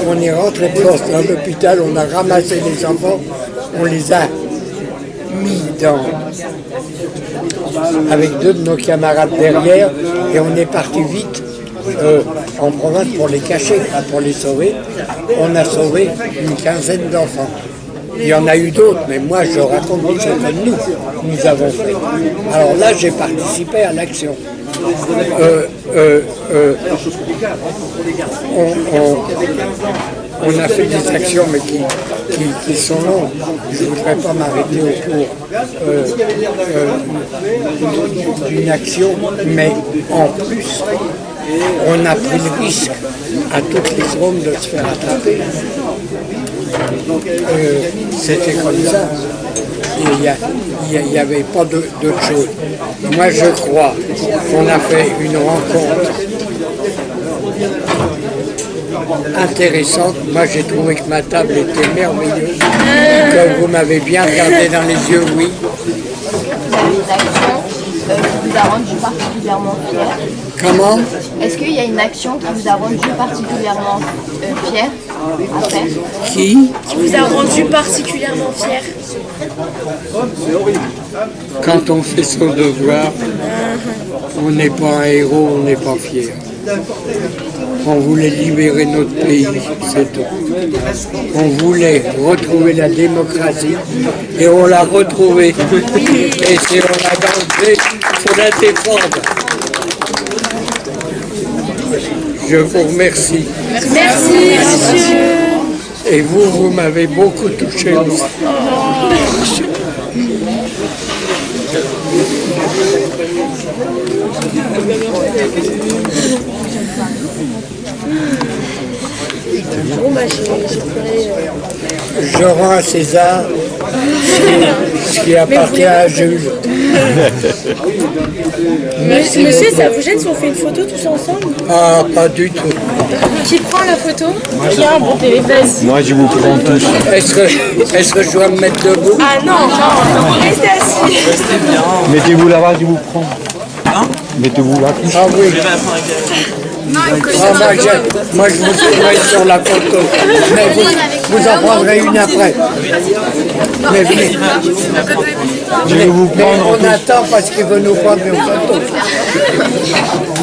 [SPEAKER 1] On est rentré de force dans l'hôpital, on a ramassé les enfants, on les a mis avec deux de nos camarades derrière et on est parti vite en province pour les cacher, pour les sauver. On a sauvé une quinzaine d'enfants. Il y en a eu d'autres, mais moi je raconte ce que nous avons fait. Alors là, j'ai participé à l'action. On a fait des actions, mais qui sont longues. Je ne voudrais pas m'arrêter au cours d'une action, mais en plus, on a pris le risque à toutes les secondes de se faire attraper. C'était comme ça. Il n'y avait pas d'autre chose. Moi, je crois qu'on a fait une rencontre intéressante. Moi, j'ai trouvé que ma table était merveilleuse, que vous m'avez bien regardé dans les yeux, oui.
[SPEAKER 4] Vous a rendu particulièrement fier.
[SPEAKER 1] Comment?
[SPEAKER 4] Est-ce qu'il y a une action qui vous a rendu particulièrement fier à faire?
[SPEAKER 1] Qui
[SPEAKER 5] vous a rendu particulièrement fier?
[SPEAKER 1] Quand on fait son devoir, on n'est pas un héros, on n'est pas fier. On voulait libérer notre pays, c'est tout. On voulait retrouver la démocratie et on l'a retrouvée. Et si on l'a gardée, il faut la défendre. Je vous remercie.
[SPEAKER 5] Merci, monsieur.
[SPEAKER 1] Et vous m'avez beaucoup touché aussi.
[SPEAKER 5] Bon, bah, j'ai pleuré.
[SPEAKER 1] Je rends à César ce qui appartient à Jules.
[SPEAKER 5] Monsieur, ça vous gêne si on fait une photo tous ensemble?
[SPEAKER 1] Ah, pas du tout.
[SPEAKER 5] Qui prend la photo? Regarde, bon téléphone.
[SPEAKER 6] Moi, je vous prends tous.
[SPEAKER 1] Est-ce que je dois me mettre debout?
[SPEAKER 5] Ah non, non, restez assis.
[SPEAKER 6] Mettez-vous là-bas, je vous prends. Mettez-vous là.
[SPEAKER 1] Ah oui. Ah, moi, je vous trouverai sur la photo. Mais vous en prendrez une après. Mais venez.
[SPEAKER 6] Je vais vous
[SPEAKER 1] Mais
[SPEAKER 6] prendre.
[SPEAKER 1] on attend parce qu'il veut nous prendre une photo.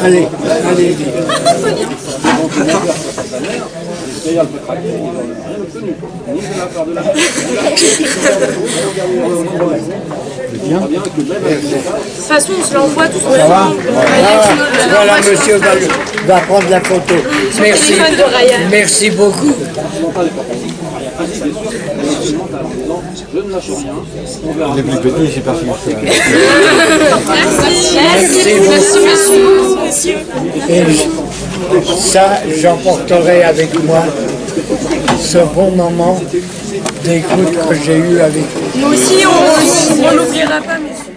[SPEAKER 1] Allez, allez.
[SPEAKER 6] Bien.
[SPEAKER 5] De toute façon, on se l'envoie tous
[SPEAKER 6] Ça va?
[SPEAKER 5] ensemble.
[SPEAKER 1] Voilà, monsieur va prendre la photo. Merci.
[SPEAKER 5] téléphone de Ryan.
[SPEAKER 1] Merci beaucoup.
[SPEAKER 6] Les plus petits, c'est pas ce que je fais.
[SPEAKER 1] Merci beaucoup. Et ça, j'emporterai avec moi ce bon moment d'écoute que j'ai eu avec vous.
[SPEAKER 5] Nous aussi, on l'oubliera pas, monsieur.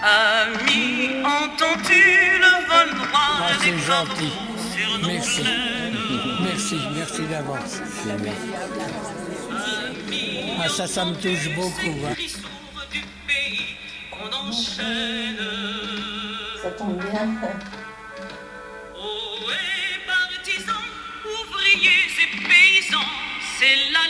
[SPEAKER 7] Ami, entends-tu le vol droit des
[SPEAKER 1] C'est
[SPEAKER 7] corbeaux
[SPEAKER 1] gentil.
[SPEAKER 7] sur nos
[SPEAKER 1] Merci.
[SPEAKER 7] plaines?
[SPEAKER 1] Merci d'avance. Ah, ça me touche beaucoup. Hein.
[SPEAKER 7] Frissons du pays qu'on enchaîne.
[SPEAKER 4] Ça tombe bien.
[SPEAKER 7] Oh, et partisans, ouvriers et paysans, c'est là